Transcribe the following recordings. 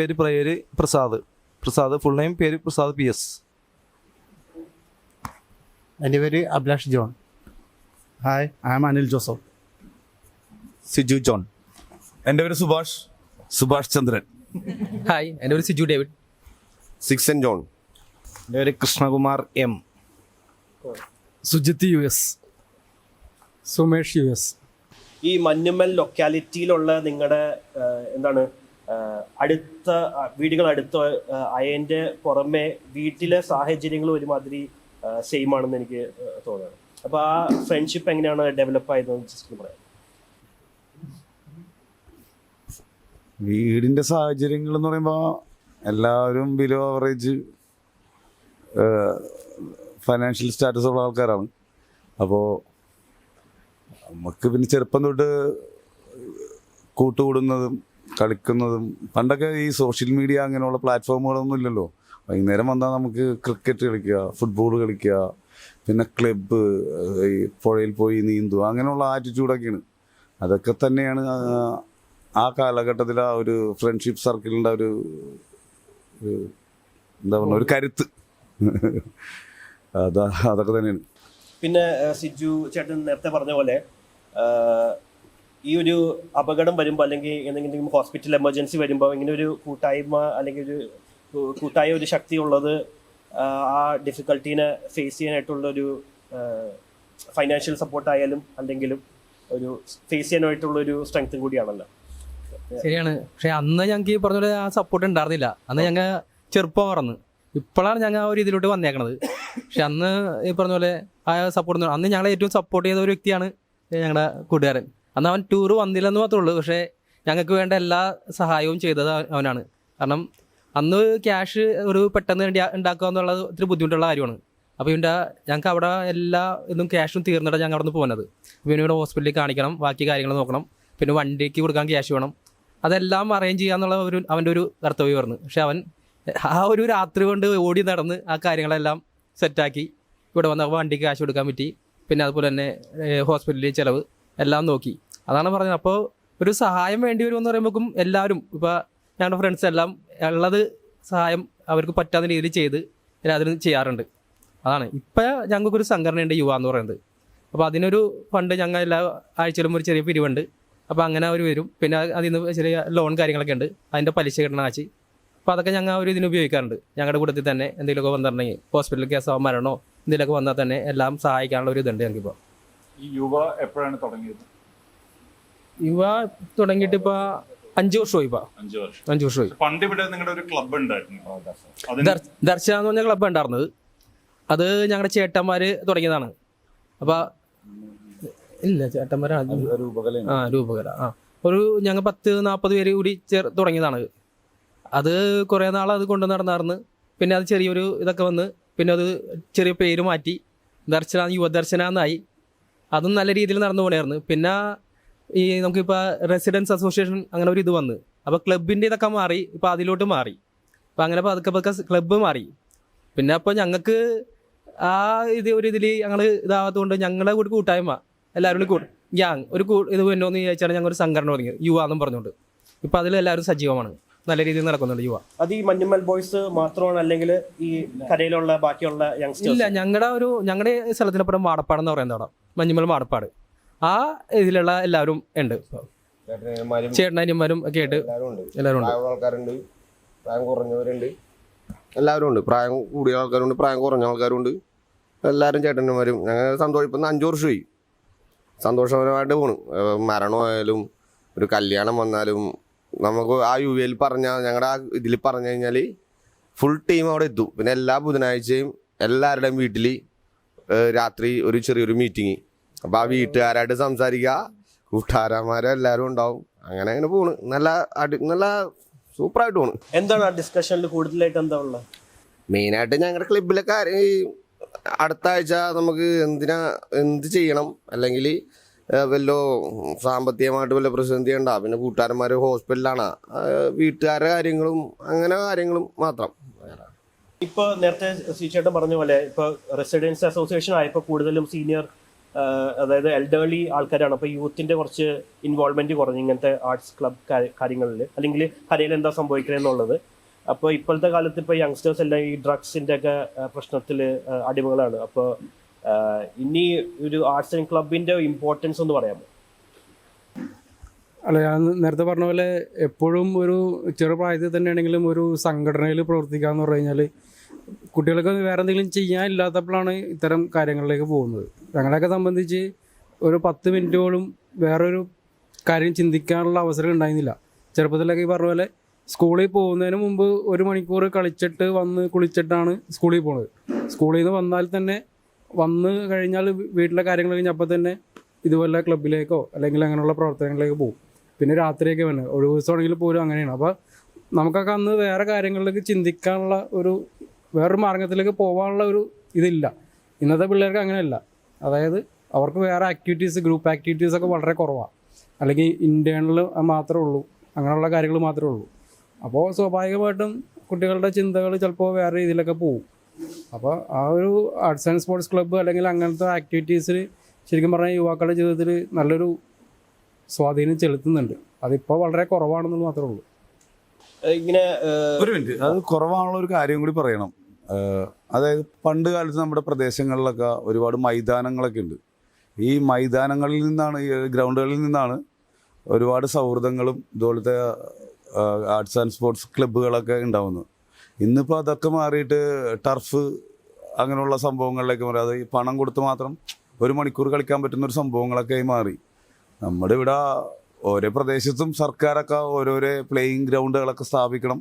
പേര് Prasad full name പേര് Prasad PS. എൻ്റെ പേര് Abhilash John. Hi, I am Anil Joseph. Siju John. എൻ്റെ പേര് സുഭാഷ് ചന്ദ്രൻ. ഹായ്, എൻ്റെ പേര് സിജു ഡേവിഡ്. സിക്സൻ ജോൺ. എൻ്റെ പേര് Krishnakumar M. Sujith US. Sumesh US. ഈ മഞ്ഞുമ്മൽ ലൊക്കാലിറ്റിയിലുള്ള നിങ്ങളുടെ എന്താണ് അടുത്ത വീടുകൾ അടുത്ത അയൻ്റെ പുറമെ വീട്ടിലെ സാഹചര്യങ്ങൾ ഒരുമാതിരി സെയിം ആണെന്ന് എനിക്ക് തോന്നുന്നത്. അപ്പോൾ ആ ഫ്രണ്ട്ഷിപ്പ് എങ്ങനെയാണ് ഡെവലപ്പ് ആയതെന്ന് ജസ്റ്റ് പറയാം. വീടിൻ്റെ സാഹചര്യങ്ങൾ എന്ന് പറയുമ്പോൾ എല്ലാവരും ബിലോ ആവറേജ് ഫൈനാൻഷ്യൽ സ്റ്റാറ്റസ് ഉള്ള ആൾക്കാരാണ്. അപ്പോൾ നമുക്ക് പിന്നെ ചെറുപ്പം തൊട്ട് കൂട്ടുകൂടുന്നതും കളിക്കുന്നതും, പണ്ടൊക്കെ ഈ സോഷ്യൽ മീഡിയ അങ്ങനെയുള്ള പ്ലാറ്റ്ഫോമുകളൊന്നും ഇല്ലല്ലോ. വൈകുന്നേരം വന്നാൽ നമുക്ക് ക്രിക്കറ്റ് കളിക്കുക, ഫുട്ബോൾ കളിക്കുക, പിന്നെ ക്ലബ്ബ്, ഈ പുഴയിൽ പോയി നീന്തുക, അങ്ങനെയുള്ള ആറ്റിറ്റ്യൂഡൊക്കെയാണ്. അതൊക്കെ തന്നെയാണ് ആ കാലഘട്ടത്തിൽ ആ ഒരു ഫ്രണ്ട്ഷിപ്പ് സർക്കിളിൻ്റെ ഒരു എന്താ പറയുക, ഒരു കരുത്ത്. അതൊക്കെ തന്നെയാണ്. പിന്നെ സിജു ചേട്ടൻ നേരത്തെ പറഞ്ഞ പോലെ ഈ ഒരു അപകടം വരുമ്പോൾ അല്ലെങ്കിൽ എന്തെങ്കിലും ഹോസ്പിറ്റൽ എമർജൻസി വരുമ്പോൾ ഇങ്ങനെ ഒരു കൂട്ടായ്മ അല്ലെങ്കിൽ ഒരു കൂട്ടായ ഒരു ശക്തി ഉള്ളത് ആ ഡിഫിക്കൽട്ടീനെ ഫേസ് ചെയ്യാനായിട്ടുള്ളൊരു ഫൈനാൻഷ്യൽ സപ്പോർട്ടായാലും അല്ലെങ്കിലും ഒരു ഫേസ് ചെയ്യാനായിട്ടുള്ളൊരു സ്ട്രെങ്ത്തും കൂടിയാണല്ലോ. ശരിയാണ്. പക്ഷെ അന്ന് ഞങ്ങൾക്ക് ഈ പറഞ്ഞ പോലെ ആ സപ്പോർട്ട് ഉണ്ടായിരുന്നില്ല. അന്ന് ഞങ്ങൾ ചെറുപ്പം മറന്ന് ഇപ്പോഴാണ് ഞങ്ങൾ ആ ഒരു ഇതിലോട്ട് വന്നേക്കണത്. പക്ഷെ അന്ന് ഈ പറഞ്ഞ പോലെ ആ സപ്പോർട്ട്, അന്ന് ഞങ്ങളെ ഏറ്റവും സപ്പോർട്ട് ചെയ്ത ഒരു വ്യക്തിയാണ് ഞങ്ങളുടെ കൂട്ടുകാരൻ. അന്ന് അവൻ ടൂർ വന്നില്ലെന്ന് മാത്രമേ ഉള്ളൂ, പക്ഷേ ഞങ്ങൾക്ക് വേണ്ട എല്ലാ സഹായവും ചെയ്തത് അവനാണ്. കാരണം അന്ന് ക്യാഷ് ഒരു പെട്ടെന്ന് ഉണ്ടാക്കുക എന്നുള്ളത് ഒത്തിരി ബുദ്ധിമുട്ടുള്ള കാര്യമാണ്. അപ്പോൾ ഞങ്ങൾക്ക് അവിടെ എല്ലാ ഇതും ക്യാഷും തീർന്നിട്ടാണ് ഞങ്ങൾ അവിടെ നിന്ന് പോകുന്നത്. അപ്പോൾ ഇവിടെ ഹോസ്പിറ്റലിൽ കാണിക്കണം, ബാക്കി കാര്യങ്ങൾ നോക്കണം, പിന്നെ വണ്ടിക്ക് കൊടുക്കാൻ ക്യാഷ് വേണം, അതെല്ലാം അറേഞ്ച് ചെയ്യാന്നുള്ള അവൻ്റെ ഒരു കർത്തവ്യമായിരുന്നു. പക്ഷെ അവൻ ആ ഒരു രാത്രി കൊണ്ട് ഓടി നടന്ന് ആ കാര്യങ്ങളെല്ലാം സെറ്റാക്കി ഇവിടെ വന്ന വണ്ടിക്ക് കാശ് കൊടുക്കാൻ പറ്റി. പിന്നെ അതുപോലെ തന്നെ ഹോസ്പിറ്റലിൽ ചിലവ് എല്ലാം നോക്കി. അതാണ് പറഞ്ഞത്. അപ്പോൾ ഒരു സഹായം വേണ്ടി വരുമെന്ന് പറയുമ്പോഴേക്കും എല്ലാവരും, ഇപ്പോൾ ഞങ്ങളുടെ ഫ്രണ്ട്സ് എല്ലാം ഉള്ളത് സഹായം അവർക്ക് പറ്റാത്ത രീതിയിൽ ചെയ്ത് എല്ലാവരും ചെയ്യാറുണ്ട്. അതാണ് ഇപ്പം ഞങ്ങൾക്കൊരു സംഘടനയുണ്ട് യുവ എന്ന് പറയുന്നത്. അപ്പോൾ അതിനൊരു ഫണ്ട് ഞങ്ങൾ എല്ലാ ആഴ്ചയിലും ഒരു ചെറിയ പിരിവുണ്ട്. അപ്പോൾ അങ്ങനെ അവർ വരും. പിന്നെ അതിൽ നിന്ന് ചെറിയ ലോൺ കാര്യങ്ങളൊക്കെ ഉണ്ട്, അതിൻ്റെ പലിശ കിട്ടണ കാശ്. അപ്പോൾ അതൊക്കെ ഞങ്ങൾ ഒരു ഇതിന് ഉപയോഗിക്കാറുണ്ട്. ഞങ്ങളുടെ കൂട്ടത്തിൽ തന്നെ എന്തെങ്കിലുമൊക്കെ വന്നിട്ടുണ്ടെങ്കിൽ ഹോസ്പിറ്റൽ കേസോ മരണോ എന്തെങ്കിലുമൊക്കെ വന്നാൽ തന്നെ എല്ലാം സഹായിക്കാനുള്ള ഒരു ഇതുണ്ട് ഞങ്ങൾക്കിപ്പോൾ. ഈ യുവ എപ്പോഴാണ് തുടങ്ങിയത്? യുവ തുടങ്ങിയിട്ട് ഇപ്പോൾ 5 വർഷമായി. ഇപ്പോൾ 5 വർഷമായി. പണ്ട് ഇവിടെ നിങ്ങളുടെ ഒരു ക്ലബ്ബ് ഉണ്ടായിരുന്നു, ദർശന എന്ന് പറഞ്ഞ ക്ലബ്ബ് ഉണ്ടായിരുന്നത്. അത് ഞങ്ങളുടെ ചേട്ടന്മാർ തുടങ്ങിയതാണ്. അപ്പോൾ ഇല്ല, ചേട്ടന്മാരാണ്. രൂപകല ഒരു ഞങ്ങൾ 10-40 പേര് കൂടി തുടങ്ങിയതാണ്. അത് കുറേ നാൾ അത് കൊണ്ടു നടന്നായിരുന്നു. പിന്നെ അത് ചെറിയൊരു ഇതൊക്കെ വന്ന് പിന്നെ അത് ചെറിയ പേര് മാറ്റി യുവദർശന എന്നായി. അതും നല്ല രീതിയിൽ നടന്നു പോകണമായിരുന്നു. പിന്നെ ഈ നമുക്കിപ്പോൾ റെസിഡൻസ് അസോസിയേഷൻ അങ്ങനെ ഒരു ഇത് വന്ന്, അപ്പോൾ ക്ലബിൻ്റെ ഇതൊക്കെ മാറി, ഇപ്പോൾ അതിലോട്ട് മാറി. അപ്പോൾ അങ്ങനെ പതുക്കെ ക്ലബ്ബ് മാറി. പിന്നെ അപ്പോൾ ഞങ്ങൾക്ക് ആ ഒരു ഇതിൽ ഞങ്ങൾ ഇതാവാത്തതുകൊണ്ട് ഞങ്ങളുടെ കൂടി കൂട്ടായ്മ എല്ലാവരും കൂടി ഗ്യാങ് ഒരു ഇത് എന്നോന്ന് ചോദിച്ചാൽ ഞങ്ങൾ ഒരു സംഘടന തുടങ്ങി യുവ എന്നും പറഞ്ഞുകൊണ്ട്. ഇപ്പോൾ അതിൽ എല്ലാവരും സജീവമാണ്, നല്ല രീതിയിൽ നടക്കുന്നുണ്ട് യുവ. അത് ഈ മഞ്ഞുമ്മൽ ബോയ്സ് മാത്രമാണ് അല്ലെങ്കിൽ ഈ കരയിലുള്ള ബാക്കിയുള്ള യങ്സ്റ്റേഴ്സ്? ഇല്ല, ഞങ്ങളുടെ സ്ഥലത്തിനപ്പുറം മാടപ്പാട് എന്ന് പറയുന്നത് അവിടെ മഞ്ഞുമ്മൽ മാടപ്പാട്, ആ ഇതിലുള്ള എല്ലാവരും ഉണ്ട്. ചേട്ടനന്മാരും ഒക്കെ ആയിട്ട് എല്ലാവരും ഉണ്ട്. ആൾക്കാരുണ്ട്, പ്രായം കുറഞ്ഞവരുണ്ട്, എല്ലാവരും ഉണ്ട്. പ്രായം കൂടിയ ആൾക്കാരുണ്ട്, പ്രായം കുറഞ്ഞ ആൾക്കാരുണ്ട്, എല്ലാവരും ചേട്ടന്മാരും. ഞങ്ങൾ ഇപ്പം 5 വർഷമായി സന്തോഷപരമായിട്ട് പോണു. മരണമായാലും ഒരു കല്യാണം വന്നാലും നമുക്ക് ആ UAയിൽ പറഞ്ഞാൽ ഞങ്ങളുടെ ആ ഇതിൽ പറഞ്ഞു കഴിഞ്ഞാൽ ഫുൾ ടീം അവിടെ എത്തും. പിന്നെ എല്ലാ ബുധനാഴ്ചയും എല്ലാവരുടെയും വീട്ടിൽ രാത്രി ഒരു ചെറിയൊരു മീറ്റിങ്. അപ്പോൾ ആ വീട്ടുകാരായിട്ട് സംസാരിക്കുക, കൂട്ടുകാരന്മാരെല്ലാവരും ഉണ്ടാവും. അങ്ങനെ പോണു. നല്ല സൂപ്പറായിട്ട് പോണു. എന്താണ് ആ ഡിസ്കഷനിൽ കൂടുതലായിട്ട് എന്താ ഉള്ളത്? മെയിനായിട്ട് ഞങ്ങളുടെ ക്ലബിലെ അടുത്ത ആഴ്ച നമുക്ക് എന്ത് ചെയ്യണം, അല്ലെങ്കിൽ വല്ലോ സാമ്പത്തികമായിട്ട് വല്ല പ്രതിസന്ധി ഉണ്ടാ, പിന്നെ കൂട്ടുകാരന്മാർ ഹോസ്പിറ്റലാണ്, വീട്ടുകാരുടെ കാര്യങ്ങളും അങ്ങനെ കാര്യങ്ങളും മാത്രം. ഇപ്പോൾ നേരത്തെ ചേട്ടൻ പറഞ്ഞ പോലെ ഇപ്പോൾ റെസിഡൻസ് അസോസിയേഷൻ ആയപ്പോൾ കൂടുതലും സീനിയർ അതായത് എൽഡേർലി ആൾക്കാരാണ്. അപ്പോൾ യൂത്തിൻ്റെ കുറച്ച് ഇൻവോൾവ്മെൻറ്റ് കുറഞ്ഞു ഇങ്ങനത്തെ ആർട്സ് ക്ലബ് കാര്യങ്ങളിൽ, അല്ലെങ്കിൽ കരയിൽ എന്താ സംഭവിക്കുന്നത് എന്നുള്ളത്. അപ്പോൾ ഇപ്പോഴത്തെ കാലത്ത് ഇപ്പോൾ യങ്സ്റ്റേഴ്സ് എല്ലാം ഈ ഡ്രഗ്സിൻ്റെ ഒക്കെ പ്രശ്നത്തിൽ അടിമകളാണ്. അപ്പോൾ ഇനി ഒരു ആർട്സ് ആൻഡ് ക്ലബിൻ്റെ ഇമ്പോർട്ടൻസ് ഒന്ന് പറയാമോ? അല്ല, ഞാൻ നേരത്തെ പറഞ്ഞ പോലെ എപ്പോഴും ഒരു ചെറുപ്രായത്തിൽ തന്നെയാണെങ്കിലും ഒരു സംഘടനയിൽ പ്രവർത്തിക്കുക എന്ന് പറഞ്ഞു കഴിഞ്ഞാൽ കുട്ടികൾക്ക് വേറെ എന്തെങ്കിലും ചെയ്യാൻ ഇല്ലാത്തപ്പോഴാണ് ഇത്തരം കാര്യങ്ങളിലേക്ക് പോകുന്നത്. ഞങ്ങളെയൊക്കെ സംബന്ധിച്ച് ഒരു 10 മിനിറ്റ് പോലും വേറൊരു കാര്യം ചിന്തിക്കാനുള്ള അവസരം ഉണ്ടായിരുന്നില്ല. ചെറുപ്പത്തിലൊക്കെ ഈ പറഞ്ഞ പോലെ സ്കൂളിൽ പോകുന്നതിന് മുമ്പ് 1 മണിക്കൂർ കളിച്ചിട്ട് വന്ന് കുളിച്ചിട്ടാണ് സ്കൂളിൽ പോകുന്നത്. സ്കൂളിൽ നിന്ന് വന്നാൽ തന്നെ വന്ന് കഴിഞ്ഞാൽ വീട്ടിലെ കാര്യങ്ങൾ കഴിഞ്ഞപ്പോൾ തന്നെ ഇതുപോലെ ക്ലബിലേക്കോ അല്ലെങ്കിൽ അങ്ങനെയുള്ള പ്രവർത്തനങ്ങളിലേക്ക് പോകും. പിന്നെ രാത്രിയൊക്കെ വേണം, ഒഴിവ് ദിവസമാണെങ്കിൽ പോലും അങ്ങനെയാണ്. അപ്പോൾ നമുക്കൊക്കെ അന്ന് വേറെ കാര്യങ്ങളിലേക്ക് ചിന്തിക്കാനുള്ള വേറൊരു മാർഗത്തിലേക്ക് പോകാനുള്ള ഒരു ഇതില്ല. ഇന്നത്തെ പിള്ളേർക്ക് അങ്ങനെയല്ല. അതായത് അവർക്ക് വേറെ ആക്ടിവിറ്റീസ്, ഗ്രൂപ്പ് ആക്ടിവിറ്റീസൊക്കെ വളരെ കുറവാണ്, അല്ലെങ്കിൽ ഇൻറ്റേണൽ മാത്രമേ ഉള്ളൂ, അങ്ങനെയുള്ള കാര്യങ്ങൾ മാത്രമേ ഉള്ളൂ. അപ്പോൾ സ്വാഭാവികമായിട്ടും കുട്ടികളുടെ ചിന്തകൾ ചിലപ്പോൾ വേറെ രീതിയിലൊക്കെ പോകും. അപ്പോൾ ആ ഒരു ആർട്സ് ആൻഡ് സ്പോർട്സ് ക്ലബ്ബ് അല്ലെങ്കിൽ അങ്ങനത്തെ ആക്ടിവിറ്റീസിൽ ശരിക്കും പറഞ്ഞാൽ യുവാക്കളുടെ ജീവിതത്തിൽ നല്ലൊരു സ്വാധീനം ചെലുത്തുന്നുണ്ട്. അതിപ്പോൾ വളരെ കുറവാണെന്നുള്ളത് മാത്രമേ ഉള്ളൂ. ഇങ്ങനെ ഒരു മിനിറ്റ്, അത് കുറവാണുള്ള ഒരു കാര്യം കൂടി പറയണം. അതായത് പണ്ട് കാലത്ത് നമ്മുടെ പ്രദേശങ്ങളിലൊക്കെ ഒരുപാട് മൈതാനങ്ങളൊക്കെ ഉണ്ട്. ഈ മൈതാനങ്ങളിൽ നിന്നാണ്, ഈ ഗ്രൗണ്ടുകളിൽ നിന്നാണ് ഒരുപാട് സൗഹൃദങ്ങളും ഇതുപോലത്തെ ആർട്സ് ആൻഡ് സ്പോർട്സ് ക്ലബ്ബുകളൊക്കെ ഉണ്ടാവുന്നത്. ഇന്നിപ്പോൾ അതൊക്കെ മാറിയിട്ട് ടർഫ് അങ്ങനെയുള്ള സംഭവങ്ങളിലേക്ക് മാറി. അത് ഈ പണം കൊടുത്ത് മാത്രം 1 മണിക്കൂർ കളിക്കാൻ പറ്റുന്നൊരു സംഭവങ്ങളൊക്കെ ആയി മാറി. നമ്മുടെ ഇവിടെ ഓരോ പ്രദേശത്തും സർക്കാരൊക്കെ ഓരോരോ പ്ലേയിങ് ഗ്രൗണ്ടുകളൊക്കെ സ്ഥാപിക്കണം.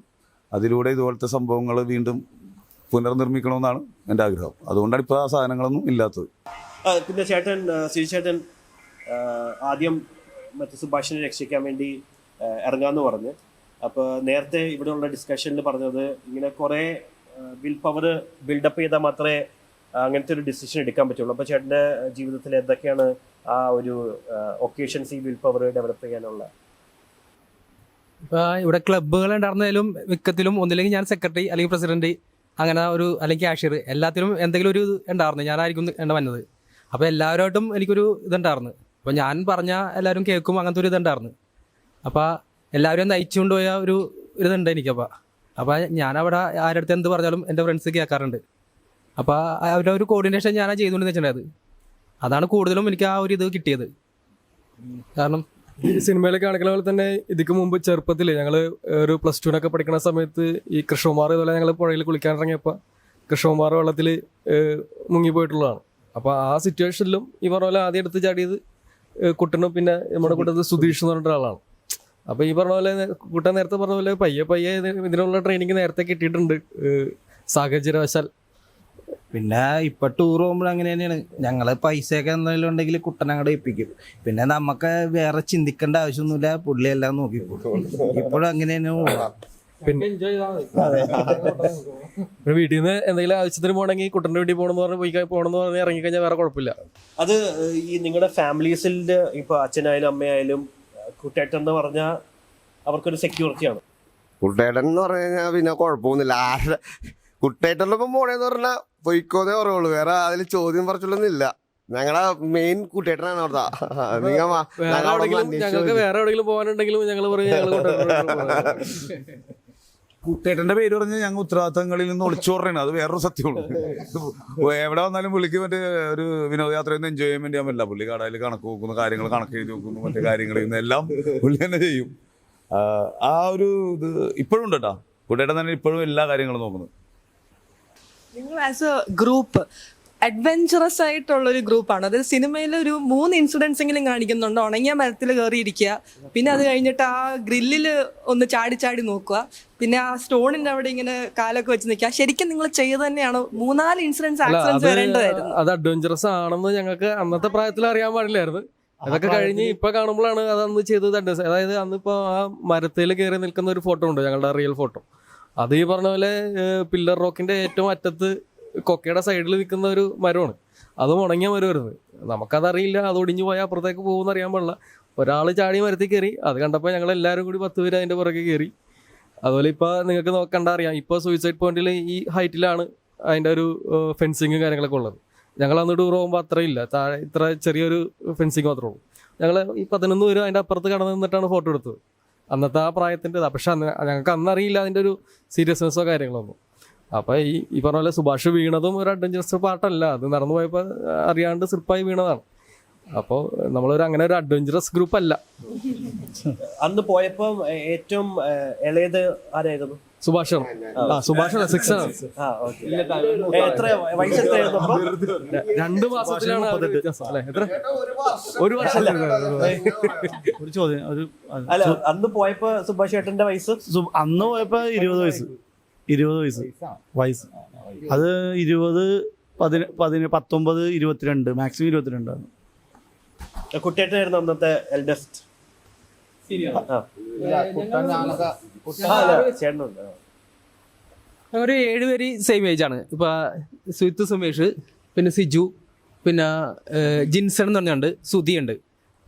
അതിലൂടെ ഇതുപോലത്തെ സംഭവങ്ങൾ വീണ്ടും പുനർനിർമ്മിക്കണമെന്നാണ് എൻ്റെ ആഗ്രഹം. അതുകൊണ്ടാണ് ഇപ്പോൾ ആ സാധനങ്ങളൊന്നും ഇല്ലാത്തത്. പിന്നെ സിജുചേട്ടൻ ആദ്യം മറ്റു സുഭാഷിനെ രക്ഷിക്കാൻ വേണ്ടി ഇറങ്ങാമെന്ന് പറഞ്ഞ്, അപ്പോൾ നേരത്തെ ഇവിടെയുള്ള ഡിസ്കഷനിൽ പറഞ്ഞത് ഇങ്ങനെ കുറേ വിൽ പവർ ബിൽഡപ്പ് ചെയ്താൽ മാത്രമേ അങ്ങനത്തെ ഒരു ഡിസിഷൻ എടുക്കാൻ പറ്റുള്ളൂ. അപ്പോൾ ചേട്ടൻ്റെ ജീവിതത്തിൽ എന്തൊക്കെയാണ് ആ ഒരു ഒക്കേഷൻസ് ഈ വിൽ പവർ ഡെവലപ്പ് ചെയ്യാനുള്ള? ഇപ്പോൾ ഇവിടെ ക്ലബ്ബുകൾ ഉണ്ടായിരുന്നാലും മിക്കത്തിലും ഒന്നില്ലെങ്കിൽ ഞാൻ സെക്രട്ടറി അല്ലെങ്കിൽ പ്രസിഡന്റ്, അങ്ങനെ അല്ലെങ്കിൽ ക്യാഷ്യർ, എല്ലാത്തിലും എന്തെങ്കിലും ഒരു ഉണ്ടായിരുന്നു. ഞാനായിരിക്കും വന്നത്. അപ്പോൾ എല്ലാവരുമായിട്ടും എനിക്കൊരു ഇതുണ്ടായിരുന്നു. അപ്പോൾ ഞാൻ പറഞ്ഞാൽ എല്ലാവരും കേൾക്കും, അങ്ങനത്തെ ഒരു ഇതുണ്ടായിരുന്നു. അപ്പോൾ എല്ലാവരും നയിച്ചുകൊണ്ട് പോയ ഒരു ഇതുണ്ട് എനിക്കപ്പോൾ. അപ്പോൾ ഞാനവിടെ ആരുടെ എന്ത് പറഞ്ഞാലും എൻ്റെ ഫ്രണ്ട്സ് കേൾക്കാറുണ്ട്. അപ്പോൾ അവരുടെ ഒരു കോർഡിനേഷൻ ഞാനാ ചെയ്തുകൊണ്ട് വെച്ചിട്ടുണ്ടായത്. അതാണ് കൂടുതലും എനിക്ക് ആ ഒരു ഇത് കിട്ടിയത്. കാരണം സിനിമയിലൊക്കെ കാണിക്കുന്ന പോലെ തന്നെ ഇതിക്ക് മുമ്പ് ചെറുപ്പത്തിൽ ഞങ്ങൾ ഒരു +2 പഠിക്കുന്ന സമയത്ത് ഈ കൃഷ്ണകുമാർ ഇതുപോലെ ഞങ്ങൾ പുഴയിൽ കുളിക്കാനിറങ്ങിയപ്പോൾ കൃഷ്ണകുമാർ വെള്ളത്തിൽ മുങ്ങിപ്പോയിട്ടുള്ളതാണ്. അപ്പോൾ ആ സിറ്റുവേഷനിലും ഈ പറഞ്ഞ പോലെ ആദ്യം എടുത്ത് ചാടിയത് കുട്ടനും പിന്നെ നമ്മുടെ കൂട്ടത്തിൽ സുധീഷ് എന്ന് പറഞ്ഞിട്ട് ഒരാളാണ്. അപ്പോൾ ഈ പറഞ്ഞ പോലെ കുട്ടൻ നേരത്തെ പറഞ്ഞ പോലെ പയ്യെ ഇതിനുള്ള ട്രെയിനിങ് നേരത്തെ കിട്ടിയിട്ടുണ്ട് സാഹചര്യവശാൽ. പിന്നെ ഇപ്പൊ ടൂർ പോകുമ്പോൾ അങ്ങനെ തന്നെയാണ്. ഞങ്ങള് പൈസയൊക്കെ എന്തെങ്കിലും ഉണ്ടെങ്കിൽ കുട്ടനങ്ങടെ ഏൽപ്പിക്കും. പിന്നെ നമുക്ക് വേറെ ചിന്തിക്കേണ്ട ആവശ്യമൊന്നുമില്ല, പുള്ളി എല്ലാം നോക്കിപ്പോകും. ഇപ്പോഴും അങ്ങനെ തന്നെ പോകാം. പിന്നെ വീട്ടിൽ നിന്ന് എന്തെങ്കിലും ആവശ്യത്തിന് പോകണമെങ്കിൽ കുട്ടൻ്റെ വീട്ടിൽ പോകണമെന്ന് പറഞ്ഞ് ഇറങ്ങിക്കഴിഞ്ഞാൽ വേറെ കുഴപ്പമില്ല. അത് ഈ നിങ്ങളുടെ ഫാമിലീസിൽ ഇപ്പോൾ അച്ഛനായാലും അമ്മയായാലും കുട്ടേട്ടൻ എന്ന് പറഞ്ഞാൽ അവർക്കൊരു സെക്യൂരിറ്റിയാണ്. കുട്ടേട്ടൻ എന്ന് പറഞ്ഞു കഴിഞ്ഞാൽ പിന്നെ കുഴപ്പമൊന്നുമില്ല. കുട്ടേട്ടനൊപ്പം പോണേന്ന് പറഞ്ഞാൽ പൊയ്ക്കോന്നേ പറയുള്ളൂ, വേറെ അതിൽ ചോദ്യം പറച്ചിലൊന്നും ഇല്ല. ഞങ്ങളുടെ മെയിൻ കുട്ടേട്ടനാണ് അവിടുത്തെ. ഞങ്ങൾക്ക് വേറെ എവിടെയെങ്കിലും പോകാനുണ്ടെങ്കിലും ഞങ്ങൾ പറയും കുട്ടേട്ടൻ്റെ പേര് പറഞ്ഞ് ഞങ്ങൾ ഉത്തരവാദിത്തങ്ങളിൽ നിന്ന് ഒളിച്ചു പറയുന്നത്. അത് വേറൊരു സത്യമാണ്. എവിടെ വന്നാലും പുള്ളിക്ക് മറ്റേ ഒരു വിനോദയാത്രയൊന്നും എൻജോയ് ചെയ്യാൻ വേണ്ടി പറ്റില്ല. പുള്ളി കടയിൽ കണക്ക് നോക്കുന്നു, കാര്യങ്ങൾ കണക്ക് എഴുതി നോക്കുന്നു, മറ്റു കാര്യങ്ങളിൽ നിന്ന് എല്ലാം പുള്ളി തന്നെ ചെയ്യും. ആ ഒരു ഇത് ഇപ്പോഴും ഉണ്ട് കേട്ടോ. കുട്ടേട്ടൻ തന്നെ ഇപ്പോഴും എല്ലാ കാര്യങ്ങളും നോക്കുന്നത്. നിങ്ങൾ ആസ് എ ഗ്രൂപ്പ് അഡ്വെഞ്ചറസ് ആയിട്ടുള്ളൊരു ഗ്രൂപ്പാണ്. അതായത് സിനിമയിൽ ഒരു 3 ഇൻസിഡൻസ് എങ്കിലും കാണിക്കുന്നുണ്ട്. ഉണങ്ങിയ മരത്തിൽ കയറിയിരിക്കുക, പിന്നെ അത് കഴിഞ്ഞിട്ട് ആ ഗ്രില്ലിൽ ഒന്ന് ചാടി നോക്കുക, പിന്നെ ആ സ്റ്റോണിന്റെ അവിടെ ഇങ്ങനെ കാലൊക്കെ വെച്ച് നിൽക്കുക. ശരിക്കും നിങ്ങൾ ചെയ്ത് തന്നെയാണോ? 3-4 ഇൻസിഡൻസ് ആക്സിഡൻസ് വരേണ്ടതായിരുന്നു. അത് അഡ്വഞ്ചറസ് ആണെന്ന് ഞങ്ങൾക്ക് അന്നത്തെ പ്രായത്തിൽ അറിയാൻ പാടില്ലായിരുന്നു. അതൊക്കെ കഴിഞ്ഞ് ഇപ്പൊ കാണുമ്പോഴാണ് അതന്ന് ചെയ്തത് അഡ്വഞ്ചർ. അതായത് അന്നിപ്പോ ആ മരത്തിൽ കയറി നിൽക്കുന്ന ഒരു ഫോട്ടോ ഉണ്ട്, ഞങ്ങളുടെ റിയൽ ഫോട്ടോ. അത് ഈ പറഞ്ഞ പോലെ പില്ലർ റോക്കിന്റെ ഏറ്റവും അറ്റത്ത് കൊക്കയുടെ സൈഡിൽ നിൽക്കുന്ന ഒരു മരമാണ്. അതും ഉണങ്ങിയ മരമായിരുന്നു. നമുക്കതറിയില്ല, അത് ഒടിഞ്ഞു പോയാൽ അപ്പുറത്തേക്ക് പോകുമെന്ന് അറിയാൻ പാടില്ല. ഒരാൾ ചാടി മരത്തിൽ കയറി, അത് കണ്ടപ്പോൾ ഞങ്ങൾ എല്ലാവരും കൂടി 10 പേര് അതിൻ്റെ പുറകെ കയറി. അതുപോലെ ഇപ്പോൾ നിങ്ങൾക്ക് കണ്ടാൽ അറിയാം, ഇപ്പോൾ സൂയിസൈഡ് പോയിന്റിൽ ഈ ഹൈറ്റിലാണ് അതിൻ്റെ ഒരു ഫെൻസിങ്ങും കാര്യങ്ങളൊക്കെ ഉള്ളത്. ഞങ്ങൾ അന്ന് ടൂർ പോകുമ്പോൾ അത്രയില്ല, താഴെ ഇത്ര ചെറിയൊരു ഫെൻസിങ് മാത്രമേ ഉള്ളൂ. ഞങ്ങൾ ഈ 11 പേര് അതിൻ്റെ അപ്പുറത്ത് കടന്നു നിന്നിട്ടാണ് ഫോട്ടോ എടുത്തത്. അന്നത്തെ ആ പ്രായത്തിൻ്റെ. പക്ഷെ ഞങ്ങൾക്ക് അന്നറിയില്ല അതിൻ്റെ ഒരു സീരിയസ്നെസ്സോ കാര്യങ്ങളൊന്നും. അപ്പോൾ ഈ പറഞ്ഞ പോലെ സുഭാഷ് വീണതും ഒരു അഡ്വഞ്ചറസ് പാർട്ടല്ല, അത് നടന്നു പോയപ്പോൾ അറിയാണ്ട് സ്ലിപ്പായി വീണതാണ്. അപ്പോൾ നമ്മളൊരു അങ്ങനെ ഒരു അഡ്വഞ്ചറസ് ഗ്രൂപ്പ് അല്ല. അന്ന് പോയപ്പോ ഏറ്റവും ഇളയത് ആരായിരുന്നു? സുഭാഷാണ്. സുഭാഷാണ് 6 ആണ്. എത്ര വയസ്സ് എത്രയായിരുന്നു അപ്പൊ? 2 മാസത്തിലാണ് വ്യത്യാസം അല്ലേ? എത്ര? ഒരു വർഷം. ഒരു ചോദ്യം, അല്ല, അന്ന് പോയപ്പോ സുഭാഷ് ചേട്ടന്റെ വയസ്സ്? അന്ന് പോയപ്പോ 20 വയസ്സ്. അത് 20, 19, 22, മാക്സിമം 22 ആണ്. കുട്ടിയേട്ടനായിരുന്നു അന്നത്തെ എൽഡസ്റ്റ്. ചേട്ടനുണ്ട്. ഒരു 7 പേര് സെയിം ഏജ് ആണ്. ഇപ്പൊ സുഹിത്ത് സുമേഷ്, പിന്നെ സിജു, പിന്നെ ജിൻസൺ എന്ന് പറഞ്ഞുണ്ട്, സുധിയുണ്ട്,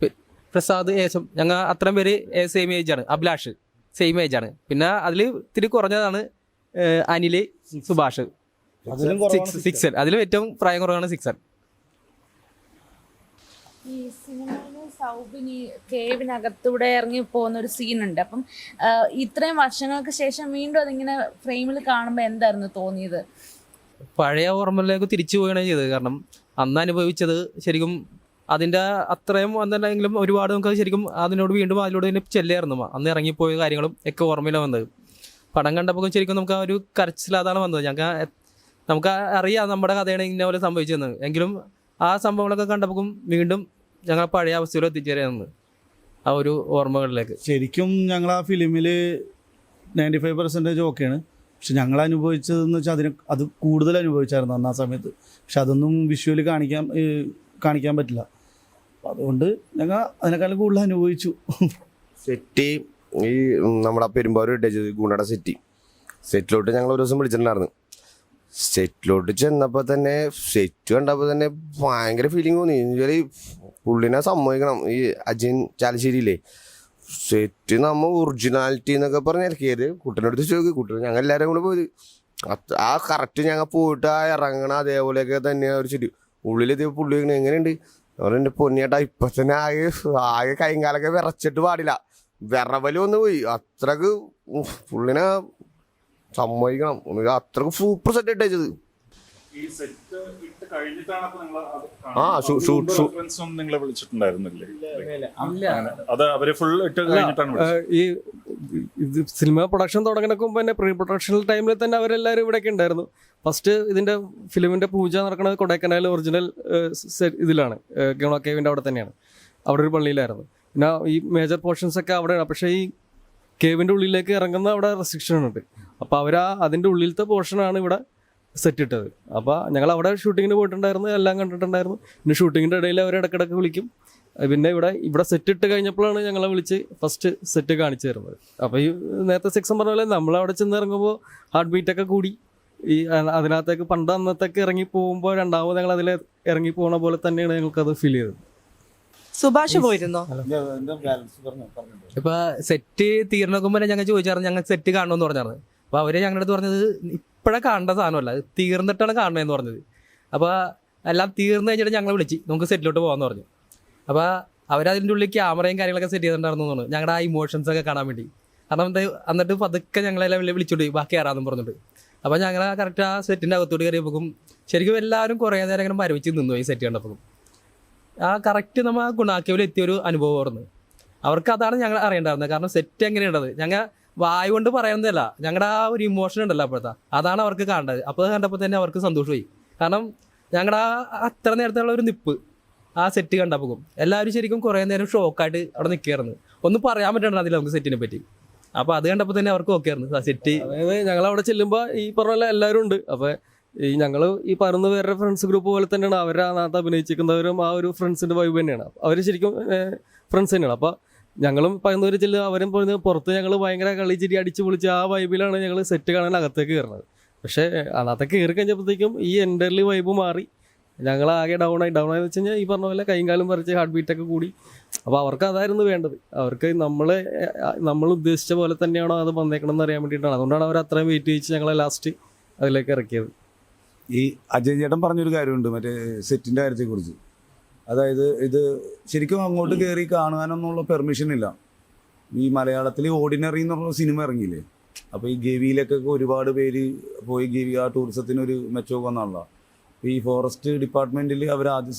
പ്രസാദ്, ഏശം. ഞങ്ങൾ അത്രയും പേര് സെയിം ഏജ് ആണ്. അഭിലാഷ് സെയിം ഏജ് ആണ്. പിന്നെ അതിൽ ഇത്തിരി കുറഞ്ഞതാണ് അനില്, സുഭാഷ്. 6. അതിലും ഏറ്റവും പ്രായം കുറവാണ് 6. ഈ സിനിമയില് സൗബിനി കേവിനകത്തൂടെ ഇറങ്ങി പോകുന്ന ഒരു സീനുണ്ട്. അപ്പം ഇത്രയും വർഷങ്ങൾക്ക് ശേഷം വീണ്ടും അതിങ്ങനെ ഫ്രെയിമിൽ കാണുമ്പോൾ എന്തായിരുന്നു തോന്നിയത്? പഴയ ഓർമ്മയിലേക്ക് തിരിച്ചു പോവുകയാണ് ചെയ്തത്. കാരണം അന്ന് അനുഭവിച്ചത് ശരിക്കും അതിൻ്റെ അത്രയും വന്നിട്ടുണ്ടെങ്കിലും ഒരുപാട് നമുക്ക് ശരിക്കും അതിനോട് വീണ്ടും അതിലൂടെ തന്നെ ചെല്ലായിരുന്നു. അന്ന് ഇറങ്ങിപ്പോയ കാര്യങ്ങളും ഒക്കെ ഓർമ്മയിലാണ് വന്നത്. പടം കണ്ടപ്പോൾ ശരിക്കും നമുക്ക് ആ ഒരു കരച്ചിലതാണ് വന്നത്. നമുക്ക് അറിയാം നമ്മുടെ കഥയാണ് ഇന്ന പോലെ സംഭവിച്ചതെന്ന്. എങ്കിലും ആ സംഭവങ്ങളൊക്കെ കണ്ടപ്പോൾ വീണ്ടും ഞങ്ങൾ പഴയ അവസ്ഥയിൽ എത്തിച്ചേരുന്നത് ആ ഒരു ഓർമ്മകളിലേക്ക്. ശരിക്കും ഞങ്ങൾ ആ ഫിലിമിൽ 95% ഓക്കെയാണ്. പക്ഷെ ഞങ്ങൾ അനുഭവിച്ചതെന്ന് വെച്ചാൽ അത് കൂടുതൽ അനുഭവിച്ചായിരുന്നു അന്ന് ആ സമയത്ത്. പക്ഷെ അതൊന്നും വിഷ്വലി കാണിക്കാൻ പറ്റില്ല. അപ്പം അതുകൊണ്ട് ഞങ്ങൾ അതിനേക്കാളും കൂടുതൽ അനുഭവിച്ചു. സെറ്റ് ഈ നമ്മുടെ പെരുമ്പാവൂർ ഗുണയുടെ സെറ്റിലോട്ട് ഞങ്ങൾ ഒരു ദിവസം വിളിച്ചിട്ടുണ്ടായിരുന്നു. സെറ്റിലോട്ട് ചെന്നപ്പോൾ തന്നെ സെറ്റ് കണ്ടപ്പോൾ തന്നെ ഭയങ്കര ഫീലിംഗ് തോന്നി. എന്നുവെച്ചാൽ പുള്ളിനെ സമ്മതിക്കണം, ഈ അജിൻ ചാലശ്ശേരിയില്ലേ, സെറ്റ് നമ്മ ഒറിജിനാലിറ്റി എന്നൊക്കെ പറഞ്ഞ് ഇറക്കിയത്. കുട്ടനടുത്ത് ചോദിക്കും, കുട്ടൻ ഞങ്ങൾ എല്ലാവരും കൂടെ പോയത്. ആ കറക്റ്റ് ഞങ്ങൾ പോയിട്ട് ആ ഇറങ്ങണം അതേപോലെയൊക്കെ തന്നെയാണ് ഒരു ശരി. ഉള്ളിലെത്തിയപ്പോൾ പുള്ളി എങ്ങനെയുണ്ട് അവരെൻ്റെ പൊന്നിയേട്ടാ ഇപ്പം തന്നെ ആകെ കൈകാലൊക്കെ വിറച്ചിട്ട് പാടില്ല, വിറവല് വന്ന് പോയി. അത്രക്ക് പുള്ളിനെ സമ്മതിക്കണം, അത്രക്ക് സൂപ്പർ സെറ്റ് ഇട്ടത്. ഈ സെറ്റ് ഇട്ട് കഴിഞ്ഞിട്ടാണ് നിങ്ങളെ വിളിച്ചിട്ടുണ്ടായിരുന്നില്ലേ? അത് അവര് ഫുൾ ഇട്ട് കഴിഞ്ഞിട്ടാണ് ഈ സിനിമ പ്രൊഡക്ഷൻ തുടങ്ങുന്നതിന് മുമ്പ് തന്നെ പ്രീ പ്രൊഡക്ഷൻ ടൈമിൽ തന്നെ അവരെല്ലാവരും ഇവിടെയൊക്കെ ഉണ്ടായിരുന്നു. ഫസ്റ്റ് ഇതിൻ്റെ ഫിലിമിൻ്റെ പൂജ നടക്കുന്നത് കൊടൈക്കനാൽ ഒറിജിനൽ ഇതിലാണ്, ഗുണ കേവിൻ്റെ അവിടെ തന്നെയാണ്. അവിടെ ഒരു പള്ളിയിലായിരുന്നു. പിന്നെ ഈ മേജർ പോർഷൻസ് ഒക്കെ അവിടെയാണ്. പക്ഷേ ഈ കേവിൻ്റെ ഉള്ളിലേക്ക് ഇറങ്ങുന്ന അവിടെ റെസ്ട്രിക്ഷൻ ഉണ്ട്. അപ്പോൾ അതിൻ്റെ ഉള്ളിലത്തെ പോർഷനാണ് ഇവിടെ സെറ്റ് ഇട്ടത്. അപ്പോൾ ഞങ്ങൾ അവിടെ ഷൂട്ടിങ്ങിന് പോയിട്ടുണ്ടായിരുന്നു, എല്ലാം കണ്ടിട്ടുണ്ടായിരുന്നു. പിന്നെ ഷൂട്ടിങ്ങിൻ്റെ ഇടയിൽ അവർ ഇടയ്ക്കിടയ്ക്ക് വിളിക്കും. പിന്നെ ഇവിടെ സെറ്റ് ഇട്ട് കഴിഞ്ഞപ്പോഴാണ് ഞങ്ങളെ വിളിച്ച് ഫസ്റ്റ് സെറ്റ് കാണിച്ചു തരുന്നത്. അപ്പോൾ ഈ നേരത്തെ സെക്ഷൻ പറഞ്ഞ പോലെ നമ്മളവിടെ ചെന്ന് ഇറങ്ങുമ്പോൾ ഹാർട്ട് ബീറ്റൊക്കെ കൂടി ഈ അതിനകത്തേക്ക് അന്നത്തേക്ക് ഇറങ്ങി പോകുമ്പോൾ രണ്ടാമത് ഞങ്ങൾ അതിൽ ഇറങ്ങി പോകുന്ന പോലെ തന്നെയാണ് ഞങ്ങൾക്കത് ഫീൽ ചെയ്തത്. സുഭാഷ് പോയിരുന്നോ? ഇപ്പൊ സെറ്റ് തീർന്നോക്കുമ്പോൾ ഞങ്ങൾ ചോദിച്ചായിരുന്നു ഞങ്ങൾ സെറ്റ് കാണണമെന്ന് പറഞ്ഞായിരുന്നു. അപ്പോൾ അവര് ഞങ്ങളുടെ അടുത്ത് പറഞ്ഞത് ഇപ്പോഴേ കാണേണ്ട സാധനമല്ല, അത് തീർന്നിട്ടാണ് കാണണമെന്ന് പറഞ്ഞത്. അപ്പോൾ എല്ലാം തീർന്നു കഴിഞ്ഞിട്ട് ഞങ്ങളെ വിളിച്ച് നമുക്ക് സെറ്റിലോട്ട് പോകാമെന്ന് പറഞ്ഞു. അപ്പോൾ അവരതിൻ്റെ ഉള്ളിൽ ക്യാമറയും കാര്യങ്ങളൊക്കെ സെറ്റ് ചെയ്തിട്ടുണ്ടായിരുന്നു തോന്നുന്നു, ഞങ്ങളുടെ ആ ഇമോഷൻസ് ഒക്കെ കാണാൻ വേണ്ടി. കാരണം എന്നിട്ട് പതുക്കെ ഞങ്ങളെല്ലാം വിളിച്ചോണ്ട് ബാക്കി കയറാമെന്ന് പറഞ്ഞിട്ട്. അപ്പോൾ ഞങ്ങൾ കറക്റ്റ് ആ സെറ്റിൻ്റെ അകത്തോട്ട് കയറിയപ്പോഴും ശരിക്കും എല്ലാവരും കുറേ നേരം ഇങ്ങനെ മരവിച്ച് നിന്നു ഈ സെറ്റ് കണ്ടപ്പോഴും. ആ കറക്റ്റ് നമ്മൾ ഗുണാക്കേവിൽ എത്തിയൊരു അനുഭവമായിരുന്നു. അവർക്ക് അതാണ് ഞങ്ങൾ അറിയേണ്ടായിരുന്നത്. കാരണം സെറ്റ് എങ്ങനെയുണ്ടത് ഞങ്ങൾ വായു കൊണ്ട് പറയുന്നതല്ല, ഞങ്ങളുടെ ആ ഒരു ഇമോഷൻ ഉണ്ടല്ലോ അപ്പോഴത്തെ, അതാണ് അവർക്ക് കാണേണ്ടത്. അപ്പോൾ കണ്ടപ്പോൾ തന്നെ അവർക്ക് സന്തോഷമായി. കാരണം ഞങ്ങളുടെ ആ അത്ര നേരത്തുള്ള ഒരു നിപ്പ് ആ സെറ്റ് കണ്ടപ്പോൾ എല്ലാവരും ശരിക്കും കുറേ നേരം ഷോക്കായിട്ട് അവിടെ നിൽക്കുകയായിരുന്നു. ഒന്നും പറയാൻ പറ്റണ്ടായിരുന്നില്ല നമുക്ക് സെറ്റിനെ പറ്റി. അപ്പോൾ അത് കണ്ടപ്പോൾ തന്നെ അവർക്ക് ഓക്കെ ആയിരുന്നു ആ സെറ്റ്. അതായത് ഞങ്ങളവിടെ ചെല്ലുമ്പോൾ ഈ പറഞ്ഞ പോലെ എല്ലാവരും ഉണ്ട്. അപ്പോൾ ഞങ്ങൾ ഈ പറയുന്ന പേരുടെ ഫ്രണ്ട്സ് ഗ്രൂപ്പ് പോലെ തന്നെയാണ്. അവരെ അതിനകത്ത് അഭിനയിച്ചിരിക്കുന്നവരും ആ ഒരു ഫ്രണ്ട്സിൻ്റെ വൈബ് തന്നെയാണ്. അവർ ശരിക്കും ഫ്രണ്ട്സ് തന്നെയാണ്. അപ്പോൾ ഞങ്ങളും പതിനൊരു ചെല്ലുക, അവരും പറഞ്ഞ് പുറത്ത് ഞങ്ങൾ ഭയങ്കര കളിച്ചിരി അടിച്ച് പൊളിച്ച് ആ വൈബിലാണ് ഞങ്ങൾ സെറ്റ് കാണാൻ അകത്തേക്ക് കയറുന്നത്. പക്ഷേ അതിനകത്തേക്ക് കയറി കഴിഞ്ഞപ്പോഴത്തേക്കും ഈ എൻ്റർലി വൈബ് മാറി. ഞങ്ങളാകെ ഡൗൺ ആയെന്ന് വെച്ച് കഴിഞ്ഞാൽ ഈ പറഞ്ഞ പോലെ കൈയും കാലും പറിച്ച് ഹാർട്ട് ബീറ്റൊക്കെ കൂടി. അപ്പോൾ അവർക്ക് അതായിരുന്നു വേണ്ടത്. അവർക്ക് നമ്മൾ ഉദ്ദേശിച്ച പോലെ തന്നെയാണോ അത് വന്നേക്കണം എന്ന് അറിയാൻ വേണ്ടിയിട്ടാണ്. അതുകൊണ്ടാണ് അവർ അത്രയും വെയിറ്റ് ചെയ്യിച്ച് ഞങ്ങളെ ലാസ്റ്റ് അതിലേക്ക് ഇറക്കിയത്. ഈ അജയ് ചേട്ടൻ പറഞ്ഞൊരു കാര്യമുണ്ട് മറ്റേ സെറ്റിൻ്റെ കാര്യത്തെക്കുറിച്ച്. അതായത് ഇത് ശരിക്കും അങ്ങോട്ട് കയറി കാണാനൊന്നുള്ള പെർമിഷൻ ഇല്ല. ഈ മലയാളത്തിൽ ഓർഡിനറി എന്ന് പറഞ്ഞ സിനിമ ഇറങ്ങിയില്ലേ, അപ്പോൾ ഈ ഗവിയിലൊക്കെ ഒരുപാട് പേര് പോയി ഗവി ആ ടൂറിസത്തിനൊരു മെച്ചമൊക്കെ വന്നാണല്ലോ. ഈ ഫോറസ്റ്റ് ഡിപ്പാർട്ട്മെൻറ്റിൽ അവർ ആദ്യം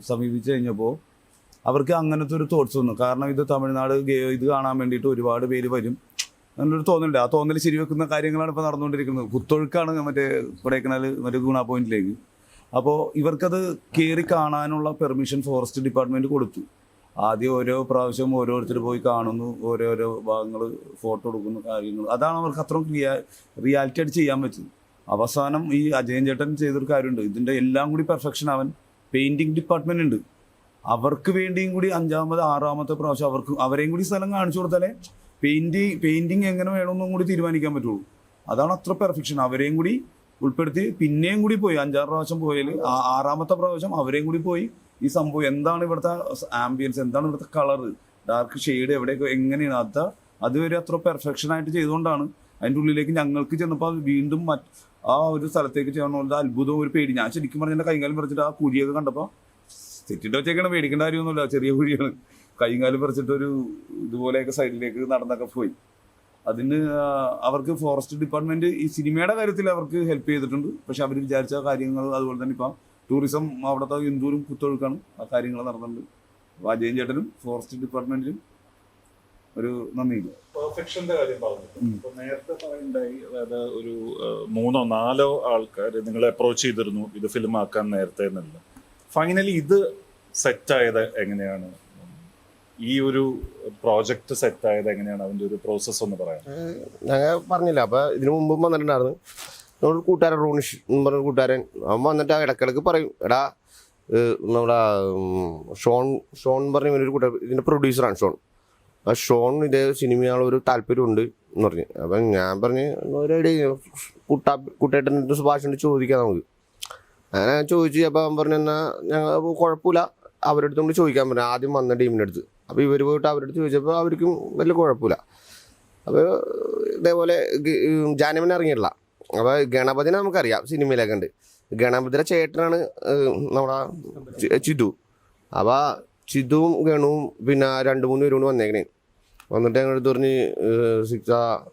സമീപിച്ച് കഴിഞ്ഞപ്പോൾ അവർക്ക് അങ്ങനത്തെ ഒരു തോട്ട്സ് വന്നു. കാരണം ഇത് തമിഴ്നാട് ഇത് കാണാൻ വേണ്ടിയിട്ട് ഒരുപാട് പേര് വരും എന്നൊരു തോന്നലുണ്ട്. ആ തോന്നൽ ശരിവെക്കുന്ന കാര്യങ്ങളാണ് ഇപ്പോൾ നടന്നുകൊണ്ടിരിക്കുന്നത്. കുത്തൊഴുക്കാണ് മറ്റേ കൊടൈക്കനാൽ മറ്റേ ഗുണ പോയിന്റിലേക്ക്. അപ്പോൾ ഇവർക്കത് കയറി കാണാനുള്ള പെർമിഷൻ ഫോറസ്റ്റ് ഡിപ്പാർട്ട്മെൻറ്റ് കൊടുത്തു. ആദ്യം ഓരോ പ്രാവശ്യം ഓരോരുത്തർ പോയി കാണുന്നു, ഓരോരോ ഭാഗങ്ങൾ ഫോട്ടോ എടുക്കുന്നു, കാര്യങ്ങൾ. അതാണ് അവർക്ക് അത്രയും റിയാലിറ്റി ആയിട്ട് ചെയ്യാൻ പറ്റുന്നത്. അവസാനം ഈ അജയൻ ചേട്ടൻ ചെയ്തൊരു കാര്യമുണ്ട്. ഇതിൻ്റെ എല്ലാം കൂടി പെർഫെക്ഷൻ അവൻ പെയിൻറ്റിങ് ഡിപ്പാർട്ട്മെൻ്റ് ഉണ്ട്, അവർക്ക് വേണ്ടിയും കൂടി 5ാമത് 6ാമത്തെ പ്രാവശ്യം അവരെയും കൂടി സ്ഥലം കാണിച്ചു കൊടുത്താലേ പെയിൻറ്റിങ് എങ്ങനെ വേണമെന്നും കൂടി തീരുമാനിക്കാൻ പറ്റുള്ളൂ. അതാണ് അത്ര പെർഫെക്ഷൻ. അവരെയും കൂടി ഉൾപ്പെടുത്തി പിന്നെയും കൂടി പോയി 5-6 പ്രാവശ്യം പോയാൽ 6ാമത്തെ പ്രാവശ്യം അവരെയും കൂടി പോയി ഈ സംഭവം എന്താണ് ഇവിടുത്തെ ആംബിയൻസ്, എന്താണ് ഇവിടുത്തെ കളറ്, ഡാർക്ക് ഷെയ്ഡ് എവിടെയൊക്കെ എങ്ങനെയാണ് അതുവരെ അത്ര പെർഫെക്ഷനായിട്ട് ചെയ്തുകൊണ്ടാണ് അതിൻ്റെ ഉള്ളിലേക്ക് ഞങ്ങൾക്ക് ചെന്നപ്പോൾ വീണ്ടും ആ ഒരു സ്ഥലത്തേക്ക് ചെയ്യണമെന്നുള്ള അത്ഭുതവും ഒരു പേടി. ഞാൻ ശരിക്കും പറഞ്ഞാൽ എൻ്റെ കൈകാലം പറിച്ചിട്ട് ആ കുഴിയൊക്കെ കണ്ടപ്പോൾ തെറ്റിട്ട് വെച്ചേക്കണം, പേടിക്കേണ്ട കാര്യമൊന്നുമില്ല, ചെറിയ കുഴിയാണ്. കൈകാലം പറിച്ചിട്ടൊരു ഇതുപോലെയൊക്കെ സൈഡിലേക്ക് നടന്നൊക്കെ പോയി. അതിന് അവർക്ക് ഫോറസ്റ്റ് ഡിപ്പാർട്ട്മെൻറ്റ് ഈ സിനിമയുടെ കാര്യത്തിൽ അവർക്ക് ഹെൽപ്പ് ചെയ്തിട്ടുണ്ട്. പക്ഷെ അവർ വിചാരിച്ച കാര്യങ്ങൾ അതുപോലെ തന്നെ ഇപ്പം ടൂറിസം അവിടുത്തെ എന്തോരം കുത്തൊഴുക്കാണ് ആ കാര്യങ്ങൾ നടന്നിട്ടുണ്ട്. അപ്പോൾ അജയൻ ചേട്ടനും ഫോറസ്റ്റ് ഡിപ്പാർട്ട്മെൻറ്റിനും ഒരു നന്ദിയില്ല. പെർഫെക്ഷന്റെ കാര്യം പറഞ്ഞു. ഇപ്പൊ നേരത്തെ പറയുണ്ടായി, അതായത് ഒരു 3-4 ആൾക്കാർ നിങ്ങളെ അപ്രോച്ച് ചെയ്തിരുന്നു ഇത് ഫിലിം ആക്കാൻ നേരത്തെ എന്നല്ല. ഫൈനലി ഇത് സെറ്റായത് എങ്ങനെയാണ്? ഈ ഒരു പ്രോജക്റ്റ് സെറ്റായത് എങ്ങനെയാണ്? അതിൻ്റെ ഒരു പ്രോസസ്സ് ഒന്ന് പറയാം. ഞങ്ങൾ പറഞ്ഞില്ല, അപ്പോൾ ഇതിനു മുമ്പും വന്നിട്ടുണ്ടായിരുന്നു. നമ്മുടെ കൂട്ടുകാരൻ റോണിഷ് എന്ന് പറഞ്ഞ കൂട്ടുകാരൻ, അവൻ വന്നിട്ട് ആ ഇടക്കിടക്ക് പറയും, എടാ നമ്മുടെ ഷോൺ പറഞ്ഞ ഒരു കൂട്ടുകാരൻ, ഇതിൻ്റെ പ്രൊഡ്യൂസറാണ് ഷോൺ. ആ ഷോൺ ഇതേ സിനിമയാളൊരു താല്പര്യമുണ്ട് എന്ന് പറഞ്ഞു. അപ്പം ഞാൻ പറഞ്ഞ് ഒരടി കുട്ടേട്ടൻ്റെ സുഭാഷിൻ്റെ ചോദിക്കാം നമുക്ക്. അങ്ങനെ ചോദിച്ചു. അപ്പോൾ അവൻ പറഞ്ഞു എന്നാൽ ഞങ്ങൾ കുഴപ്പമില്ല, അവരുടെ അടുത്ത് കൊണ്ട് ചോദിക്കാൻ പറഞ്ഞു, ആദ്യം വന്ന ടീമിൻ്റെ അടുത്ത്. അപ്പോൾ ഇവർ പോയിട്ട് അവരുടെ അടുത്ത് ചോദിച്ചപ്പോൾ അവർക്കും വലിയ കുഴപ്പമില്ല. അപ്പോൾ ഇതേപോലെ ജാനമൻ ഇറങ്ങിയിട്ടില്ല. അപ്പോൾ ഗണപതിനെ നമുക്കറിയാം, സിനിമയിലൊക്കെ ഉണ്ട്. ഗണപതിയുടെ ചേട്ടനാണ് നമ്മുടെ ചിതു. അപ്പോൾ ചിതുവും ഗണുവും പിന്നെ 2-3 പേരും കൊണ്ട് വന്നേക്കണേ. വന്നിട്ട് ഞങ്ങളടുത്ത് പറഞ്ഞ്